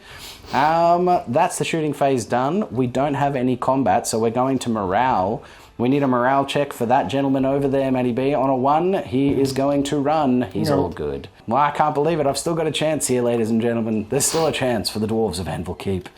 Speaker 1: That's the shooting phase done. We don't have any combat, so we're going to morale. We need a morale check for that gentleman over there, Matty B. On a 1, he is going to run. He's all good. Well, I can't believe it. I've still got a chance here, ladies and gentlemen. There's still a chance for the Dwarves of Anvil Keep.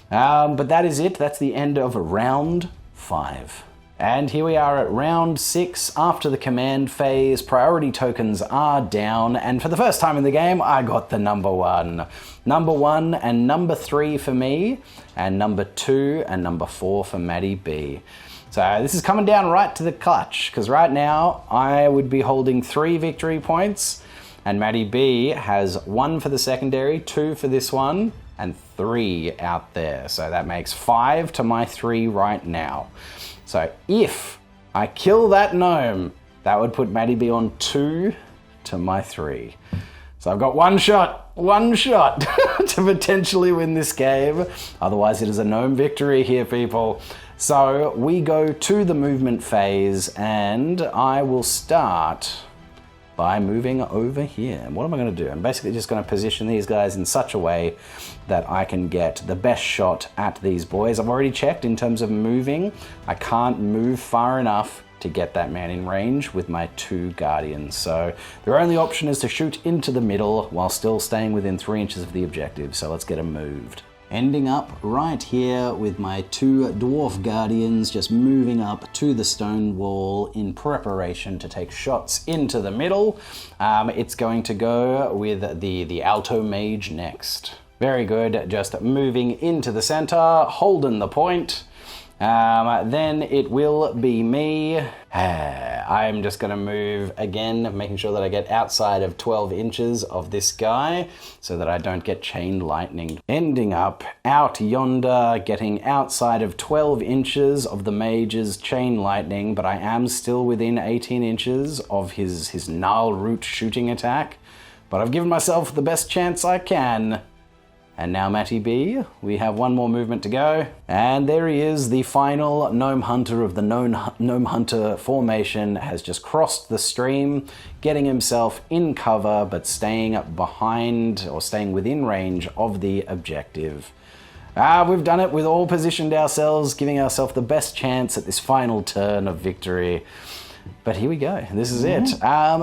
Speaker 1: But that is it. That's the end of round 5. And here we are at round 6. After the command phase, priority tokens are down. And for the first time in the game, I got the number 1. Number 1 and number 3 for me. And number 2 and number 4 for Matty B. So this is coming down right to the clutch, because right now I would be holding 3 victory points, and Matty B has 1 for the secondary, 2 for this one, and 3 out there. So that makes 5 to my 3 right now. So if I kill that gnome, that would put Matty B on 2 to my 3. So I've got one shot to potentially win this game. Otherwise it is a gnome victory here, people. So we go to the movement phase, and I will start by moving over here. And what am I going to do? I'm basically just going to position these guys in such a way that I can get the best shot at these boys. I've already checked in terms of moving. I can't move far enough to get that man in range with my 2 guardians. So their only option is to shoot into the middle while still staying within 3 inches of the objective. So let's get them moved. Ending up right here with my 2 dwarf guardians just moving up to the stone wall in preparation to take shots into the middle. It's going to go with the alto mage next. Very good, just moving into the center, holding the point. Then it will be me. I'm just going to move again, making sure that I get outside of 12 inches of this guy so that I don't get chain lightning. Ending up out yonder, getting outside of 12 inches of the mage's chain lightning, but I am still within 18 inches of his gnarl root shooting attack. But I've given myself the best chance I can. And now, Matty B, we have 1 more movement to go. And there he is, the final Gnome Hunter of the Gnome Hunter formation has just crossed the stream, getting himself in cover, but staying behind or staying within range of the objective. We've done it. We've all positioned ourselves, giving ourselves the best chance at this final turn of victory. But here we go. This is it.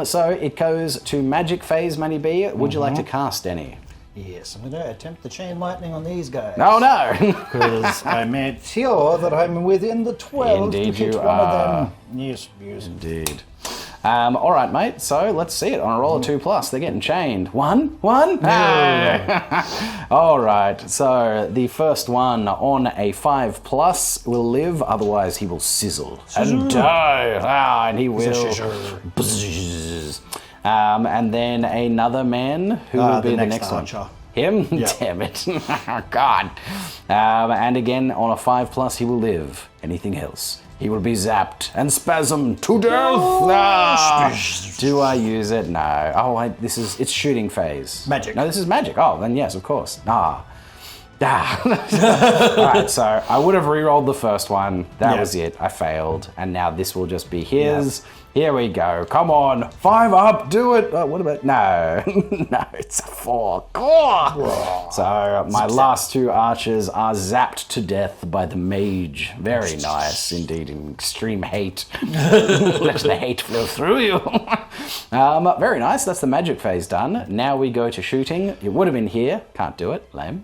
Speaker 1: So it goes to magic phase, Matty B. Would you like to cast any?
Speaker 3: Yes, I'm going to attempt the chain lightning on these guys.
Speaker 1: Oh no!
Speaker 3: Because I made sure that I'm within the 12
Speaker 1: Indeed
Speaker 3: to hit
Speaker 1: you
Speaker 3: one
Speaker 1: are.
Speaker 3: of them. Yes.
Speaker 1: Indeed. All right, mate. So let's see it on a roll of 2+. They're getting chained. 1. Ah! All right. So the first one on a 5+ will live. Otherwise, he will sizzle and die. And he will. And then another man who will be the next one.
Speaker 3: archer.
Speaker 1: Him?
Speaker 3: Yep.
Speaker 1: Damn it. God. And again, on a 5+, he will live. Anything else, he will be zapped and spasmed to death. Do I use it? No. Oh, it's shooting phase.
Speaker 3: Magic.
Speaker 1: No, this is magic. Oh, then yes, of course. Alright, so I would have re-rolled the first one. That was it. I failed. And now this will just be his. Yep. Here we go. Come on. 5 up. Do it. Oh, what about... No. No, it's a 4. So my last 2 archers are zapped to death by the mage. Very nice indeed. In extreme hate. Let the hate flow through you. Very nice. That's the magic phase done. Now we go to shooting. It would have been here. Can't do it. Lame.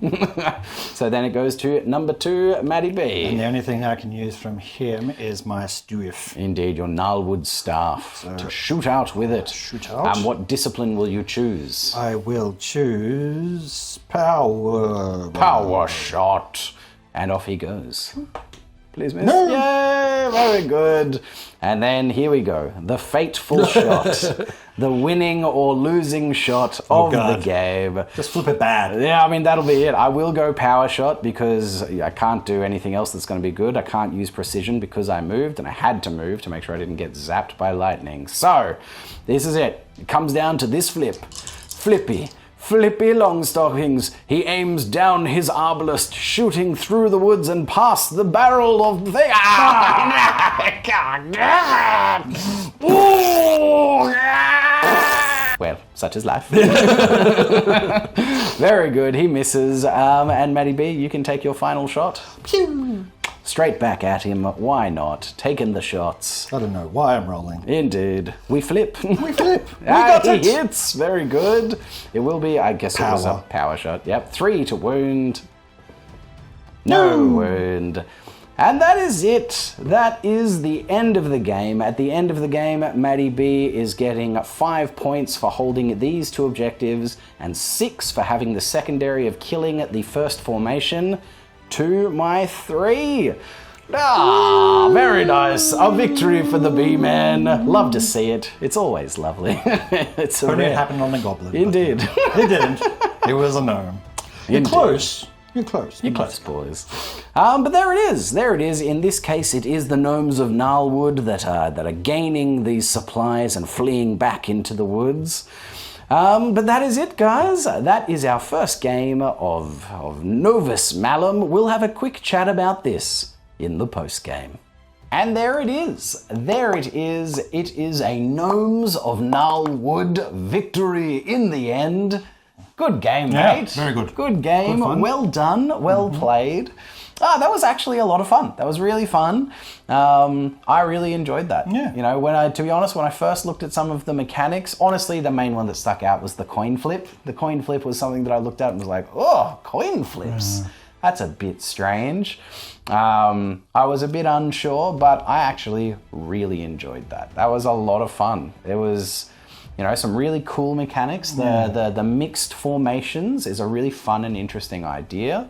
Speaker 1: So then it goes to number 2, Matty B.
Speaker 3: And the only thing I can use from him is my Stuif.
Speaker 1: Indeed, your gnarlwood staff. To shoot out with it.
Speaker 3: Shoot out.
Speaker 1: And what discipline will you choose?
Speaker 3: I will choose power.
Speaker 1: Power shot. And off he goes. Please miss.
Speaker 3: No.
Speaker 1: Yay! Very good. And then here we go. The fateful shot. The winning or losing shot of the game.
Speaker 3: Just flip it bad.
Speaker 1: Yeah, I mean, that'll be it. I will go power shot because I can't do anything else that's going to be good. I can't use precision because I moved, and I had to move to make sure I didn't get zapped by lightning. So, this is it. It comes down to this flip. Flippy Longstockings. He aims down his arbalist, shooting through the woods and past the barrel of the thing. Well, such is life. Very good. He misses. And Matty B, you can take your final shot. Straight back at him. Why not? Taking the shots.
Speaker 3: I don't know why I'm rolling.
Speaker 1: Indeed. We flip.
Speaker 3: We flip. We
Speaker 1: Ah,
Speaker 3: got
Speaker 1: he
Speaker 3: it.
Speaker 1: hits. Very good. It will be, I guess it was a
Speaker 3: Power.
Speaker 1: power shot. Yep. 3 to wound. No wound. And that is it. That is the end of the game. At the end of the game, Maddie B is getting 5 points for holding these 2 objectives and 6 for having the secondary of killing the first formation to my 3. Ah, very nice. A victory for the B-Man. Love to see it. It's always lovely. It's a
Speaker 3: Only it
Speaker 1: rare-
Speaker 3: happened on the goblin.
Speaker 1: Indeed.
Speaker 3: It didn't. It was a gnome. You're
Speaker 1: Indeed.
Speaker 3: close. You're close.
Speaker 1: You're close, boys. But there it is. There it is. In this case, it is the gnomes of Gnarlwood that are gaining these supplies and fleeing back into the woods. But that is it, guys. That is our first game of Novus Malum. We'll have a quick chat about this in the post-game. And there it is. There it is. It is a Gnomes of Gnarlwood victory in the end. Good game,
Speaker 3: Yeah,
Speaker 1: mate.
Speaker 3: very good.
Speaker 1: Good game.
Speaker 3: Good fun.
Speaker 1: Well done. Well played. That was actually a lot of fun. That was really fun. I really enjoyed that.
Speaker 3: Yeah.
Speaker 1: You know, to be honest, when I first looked at some of the mechanics, honestly, the main one that stuck out was the coin flip. The coin flip was something that I looked at and was like, oh, coin flips. That's a bit strange. I was a bit unsure, but I actually really enjoyed that. That was a lot of fun. It was, you know, some really cool mechanics. The mixed formations is a really fun and interesting idea.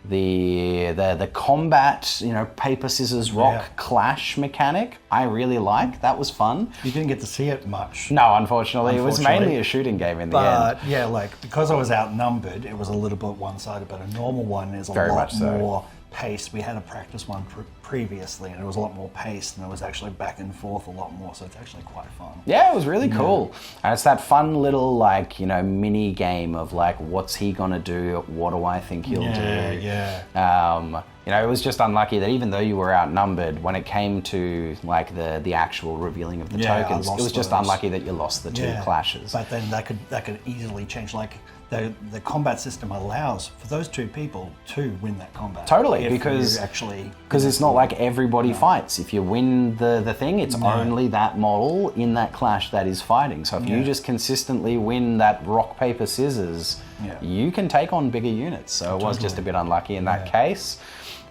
Speaker 1: The combat, you know, paper, scissors, rock clash mechanic, I really like. That was fun.
Speaker 3: You didn't get to see it much.
Speaker 1: No, unfortunately. It was
Speaker 3: Unfortunately.
Speaker 1: mainly a shooting game in the end.
Speaker 3: But yeah, like because I was outnumbered, it was a little bit one-sided. But a normal one is a
Speaker 1: Very
Speaker 3: lot
Speaker 1: much so.
Speaker 3: more paced. We had a practice one previously, and it was a lot more paced, and it was actually back and forth a lot more. So it's actually quite fun.
Speaker 1: Yeah, it was really cool. And it's that fun little, like, you know, mini game of like, what's he gonna do? What do I think he'll do?
Speaker 3: Yeah.
Speaker 1: You know, it was just unlucky that even though you were outnumbered, when it came to like the actual revealing of the
Speaker 3: Yeah, I
Speaker 1: tokens, it
Speaker 3: lost
Speaker 1: was just
Speaker 3: those.
Speaker 1: unlucky that you lost the 2 clashes.
Speaker 3: But then that could easily change. Like the combat system allows for those 2 people to win that combat.
Speaker 1: Totally,
Speaker 3: if
Speaker 1: because
Speaker 3: you actually
Speaker 1: it's not like everybody fights. If you win the thing, it's only that model in that clash that is fighting. So if you just consistently win that rock, paper, scissors, you can take on bigger units. So it was just a bit unlucky in that case.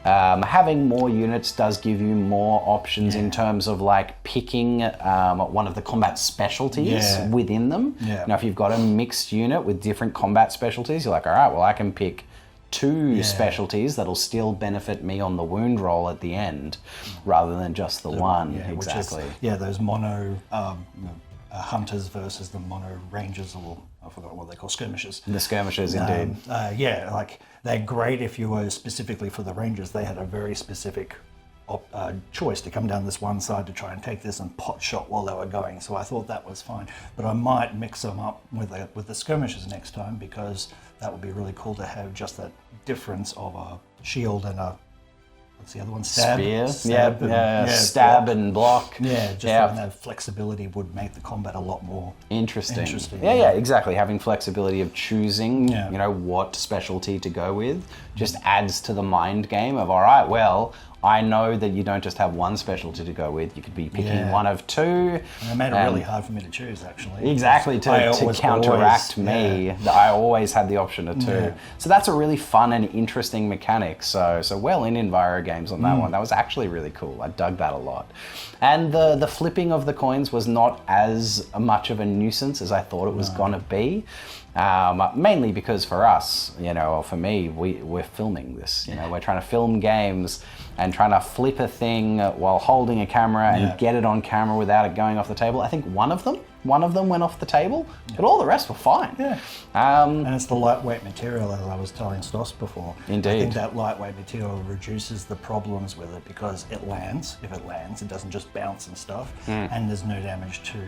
Speaker 1: Having more units does give you more options in terms of like picking one of the combat specialties within them.
Speaker 3: Yeah.
Speaker 1: Now, if you've got a mixed unit with different combat specialties, you're like, all right, well, I can pick 2 specialties that'll still benefit me on the wound roll at the end, rather than just the one.
Speaker 3: Yeah,
Speaker 1: Exactly.
Speaker 3: Which is, those mono hunters versus the mono rangers, or I forgot what they call skirmishers.
Speaker 1: The skirmishers, indeed.
Speaker 3: Like they're great if you were specifically for the rangers. They had a very specific choice to come down this one side to try and take this and pot shot while they were going. So I thought that was fine, but I might mix them up with the skirmishers next time, because that would be really cool to have just that difference of a shield and a what's the other one? Stab.
Speaker 1: Spear.
Speaker 3: Stab
Speaker 1: And block.
Speaker 3: Yeah, just having that flexibility would make the combat a lot more
Speaker 1: Interesting.
Speaker 3: Yeah.
Speaker 1: Yeah, exactly. Having flexibility of choosing,
Speaker 3: Yeah.
Speaker 1: you know, what specialty to go with just adds to the mind game of, all right, well, I know that you don't just have one specialty to go with. You could be picking one of 2.
Speaker 3: And it made it really hard for me to choose, actually.
Speaker 1: Exactly, to
Speaker 3: was
Speaker 1: counteract
Speaker 3: always-
Speaker 1: me. I always had the option of 2.
Speaker 3: Yeah.
Speaker 1: So that's a really fun and interesting mechanic. So well in Enviro Games on that one. That was actually really cool. I dug that a lot. And the flipping of the coins was not as much of a nuisance as I thought it was gonna be. Mainly because for us, you know, or for me, we're filming this. You know, we're trying to film games and trying to flip a thing while holding a camera and get it on camera without it going off the table. I think one of them went off the table, but all the rest were fine.
Speaker 3: Yeah. And it's the lightweight material, as I was telling Stoss before.
Speaker 1: Indeed.
Speaker 3: I think that lightweight material reduces the problems with it, because it lands. If it lands, it doesn't just bounce and stuff, and there's no damage to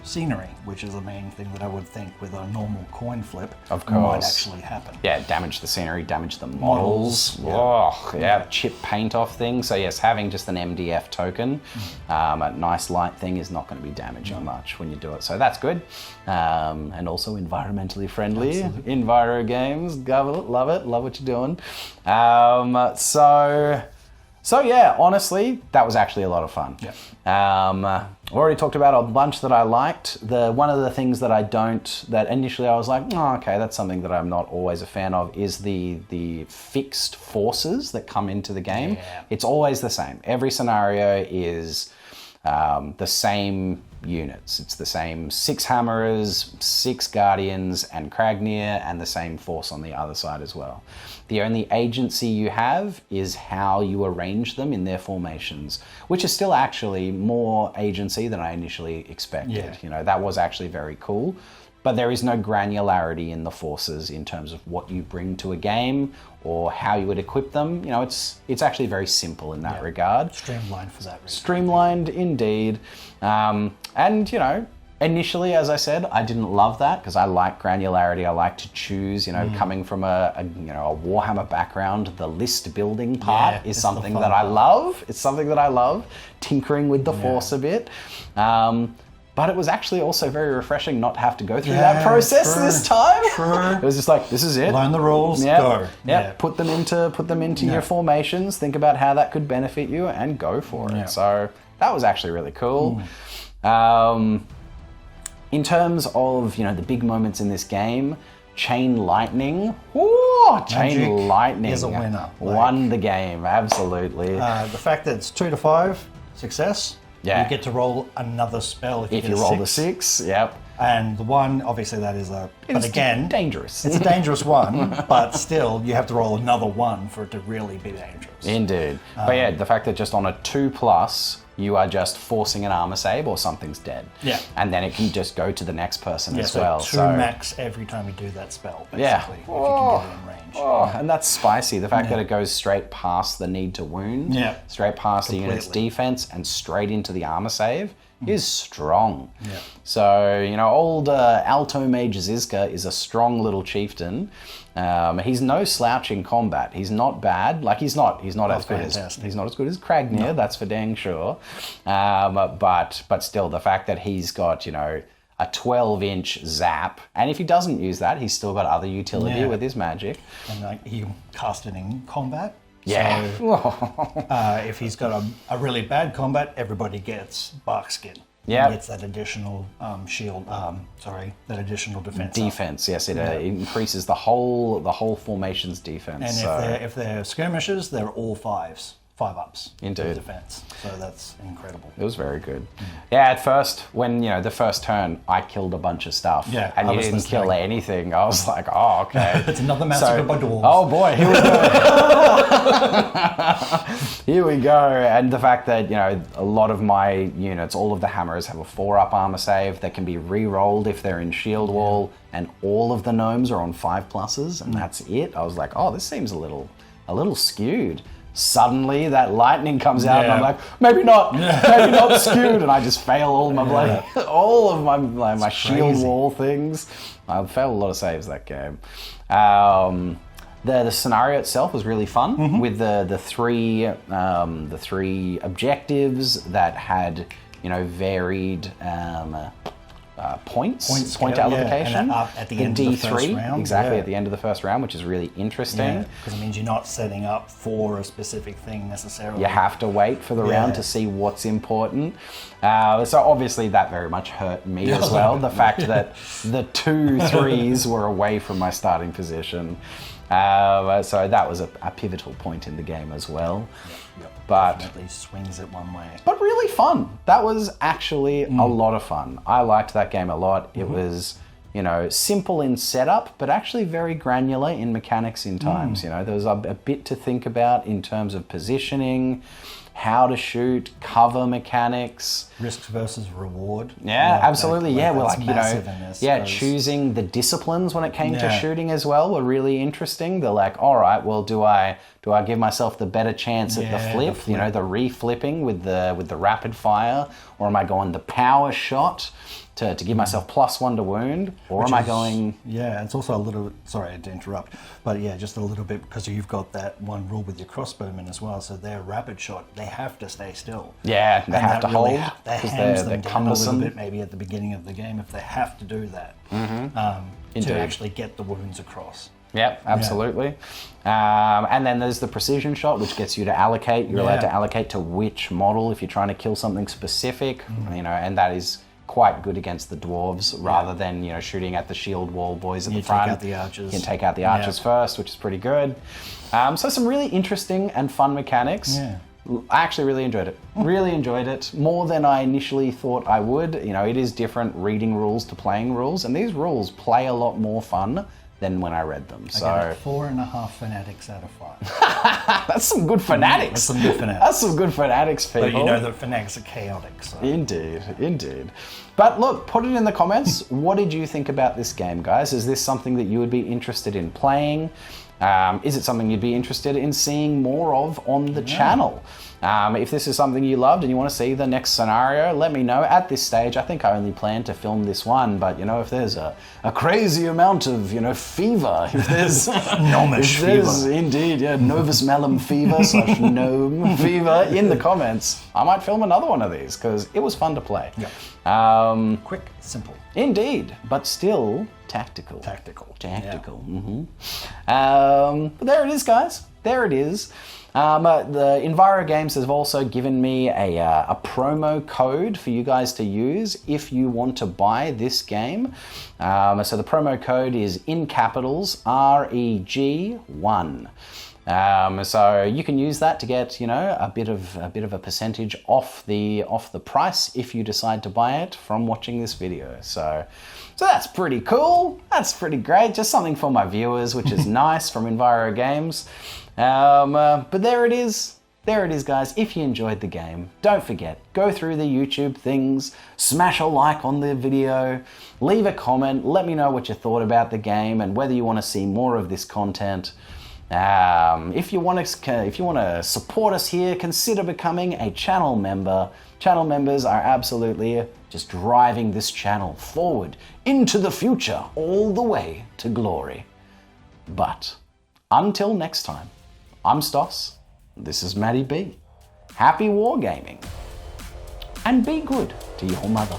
Speaker 3: scenery, which is the main thing that I would think with a normal coin flip
Speaker 1: Of
Speaker 3: might
Speaker 1: course.
Speaker 3: actually happen.
Speaker 1: Yeah, damage the scenery, damage the models.
Speaker 3: Models,
Speaker 1: Oh, yeah, chip paint off things. So yes, having just an MDF token, a nice light thing is not going to be damaging much when you do it. So that's good. And also environmentally friendly. Enviro Games, love it, love what you're doing. So yeah, honestly, that was actually a lot of fun.
Speaker 3: Yeah.
Speaker 1: Already talked about a bunch that I liked. One of the things that that initially I was like, oh, okay, that's something that I'm not always a fan of, is the fixed forces that come into the game.
Speaker 3: Yeah.
Speaker 1: It's always the same. Every scenario is the same units. It's the same 6 Hammerers, 6 Guardians, and Kragnir, and the same force on the other side as well. The only agency you have is how you arrange them in their formations, which is still actually more agency than I initially expected.
Speaker 3: Yeah.
Speaker 1: You know, that was actually very cool. But there is no granularity in the forces in terms of what you bring to a game or how you would equip them. You know, it's actually very simple in that regard.
Speaker 3: Streamlined for that reason.
Speaker 1: Streamlined indeed. And, you know, initially, as I said, I didn't love that because I like granularity. I like to choose, you know, coming from a Warhammer background, the list building part is something that I love. It's something that I love, tinkering with the force a bit. But it was actually also very refreshing not to have to go through that process this time. It was just like, this is it.
Speaker 3: Learn the rules, go.
Speaker 1: Yeah. Put them into your formations, think about how that could benefit you, and go for it. So that was actually really cool. In terms of, you know, the big moments in this game, Chain Lightning. Chain Lightning
Speaker 3: is a winner.
Speaker 1: Won the game, absolutely.
Speaker 3: The fact that it's 2 to 5, success.
Speaker 1: Yeah.
Speaker 3: You get to roll another spell
Speaker 1: if you roll the 6. Yep.
Speaker 3: And the 1, obviously that is but again,
Speaker 1: dangerous.
Speaker 3: It's a dangerous one, but still you have to roll another 1 for it to really be dangerous.
Speaker 1: Indeed. But yeah, the fact that just on a 2+, you are just forcing an armor save or something's dead.
Speaker 3: Yeah.
Speaker 1: And then it can just go to the next person as
Speaker 3: so
Speaker 1: well.
Speaker 3: 2 max every time you do that spell, basically, if you can get it in range.
Speaker 1: And that's spicy. The fact that it goes straight past the need to wound, straight past the unit's defense, and straight into the armor save is strong.
Speaker 3: Yeah.
Speaker 1: So, you know, old Alto Mage Zizka is a strong little chieftain. He's no slouch in combat. He's not bad. Like he's not as good as Kragnir. That's for dang sure. But still, the fact that he's got, you know, a 12-inch zap, and if he doesn't use that, he's still got other utility with his magic.
Speaker 3: And like he cast it in combat.
Speaker 1: Yeah.
Speaker 3: So, if he's got a really bad combat, everybody gets Barkskin.
Speaker 1: Yeah.
Speaker 3: Gets that additional shield. That additional defense.
Speaker 1: Defense, yes, it increases the whole formation's defense.
Speaker 3: And if they're skirmishes, they're all 5s. 5-ups.
Speaker 1: Indeed.
Speaker 3: Defense. So that's incredible.
Speaker 1: It was very good. Yeah, at first, when, you know, the first turn, I killed a bunch of stuff.
Speaker 3: Yeah,
Speaker 1: and you didn't kill anything. I was like, oh, okay.
Speaker 3: It's another massacre by dwarves.
Speaker 1: Oh boy, here we go. Here we go. And the fact that, you know, a lot of my units, all of the hammers have a 4-up armor save that can be re-rolled if they're in shield wall, and all of the gnomes are on 5+, and that's it. I was like, oh, this seems a little skewed. Suddenly that lightning comes out and I'm like, maybe not skewed, and I just fail all of my shield wall things. I failed a lot of saves that game. The scenario itself was really fun with the three objectives that had, you know, varied point allocation.
Speaker 3: And at the end of the first round.
Speaker 1: Exactly, at the end of the first round, which is really interesting.
Speaker 3: Because it means you're not setting up for a specific thing necessarily.
Speaker 1: You have to wait for the round to see what's important. So obviously that very much hurt me as well. The fact that the 2 3s were away from my starting position. So that was a pivotal point in the game as well. But
Speaker 3: definitely swings it one way.
Speaker 1: But really fun. That was actually a lot of fun. I liked that game a lot. It was, you know, simple in setup, but actually very granular in mechanics in times. You know, there was a bit to think about in terms of positioning, how to shoot, cover mechanics.
Speaker 3: Risk versus reward.
Speaker 1: Yeah, absolutely. We're like, you know,
Speaker 3: because
Speaker 1: choosing the disciplines when it came to shooting as well were really interesting. They're like, all right, well, do I Do I give myself the better chance at the flip, you know, the re-flipping with the rapid fire? Or am I going the power shot to give myself +1 to wound? Or am I going...
Speaker 3: Yeah, it's also a little... Sorry to interrupt, but yeah, just a little bit, because you've got that one rule with your crossbowmen as well, so their rapid shot, they have to stay still.
Speaker 1: Yeah, they have to hold,
Speaker 3: That
Speaker 1: because
Speaker 3: hands
Speaker 1: they're
Speaker 3: them down
Speaker 1: cumbersome.
Speaker 3: a little bit, maybe at the beginning of the game, if they have to do that, to actually get the wounds across.
Speaker 1: Yep, absolutely. And then there's the precision shot, which gets you to allocate. You're allowed to allocate to which model if you're trying to kill something specific, you know, and that is quite good against the dwarves rather than, you know, shooting at the shield wall boys at the front.
Speaker 3: You take out the archers.
Speaker 1: You can take out the archers first, which is pretty good. So some really interesting and fun mechanics.
Speaker 3: Yeah.
Speaker 1: I actually really enjoyed it. Really enjoyed it. More than I initially thought I would. You know, it is different reading rules to playing rules, and these rules play a lot more fun than when I read them. So
Speaker 3: I give it 4.5 fanatics out of 5.
Speaker 1: that's some good fanatics.
Speaker 3: That's some good fanatics.
Speaker 1: That's some good fanatics, people.
Speaker 3: But you know that fanatics are chaotic. So.
Speaker 1: Indeed, indeed. But look, put it in the comments. What did you think about this game, guys? Is this something that you would be interested in playing? Is it something you'd be interested in seeing more of on the channel? If this is something you loved and you want to see the next scenario, let me know. At this stage, I think I only plan to film this one, but you know, if there's a crazy amount of, you know, fever, if there's
Speaker 3: gnomish fever,
Speaker 1: indeed, yeah, Novus Malum fever / gnome fever in the comments, I might film another one of these because it was fun to play.
Speaker 3: Yeah. Quick, simple.
Speaker 1: Indeed, but still tactical.
Speaker 3: Tactical.
Speaker 1: Yeah. But there it is, guys. There it is. The Enviro Games have also given me a promo code for you guys to use if you want to buy this game. So the promo code is in capitals REG1. So you can use that to get, you know, a bit of a percentage off the price if you decide to buy it from watching this video. So that's pretty cool. That's pretty great. Just something for my viewers, which is nice from Enviro Games. But there it is. There it is, guys. If you enjoyed the game, don't forget, go through the YouTube things, smash a like on the video, leave a comment, let me know what you thought about the game and whether you want to see more of this content. If you want to support us here, consider becoming a channel member. Channel members are absolutely just driving this channel forward into the future, all the way to glory. But until next time, I'm Stos, this is Matty B. Happy wargaming, and be good to your mother.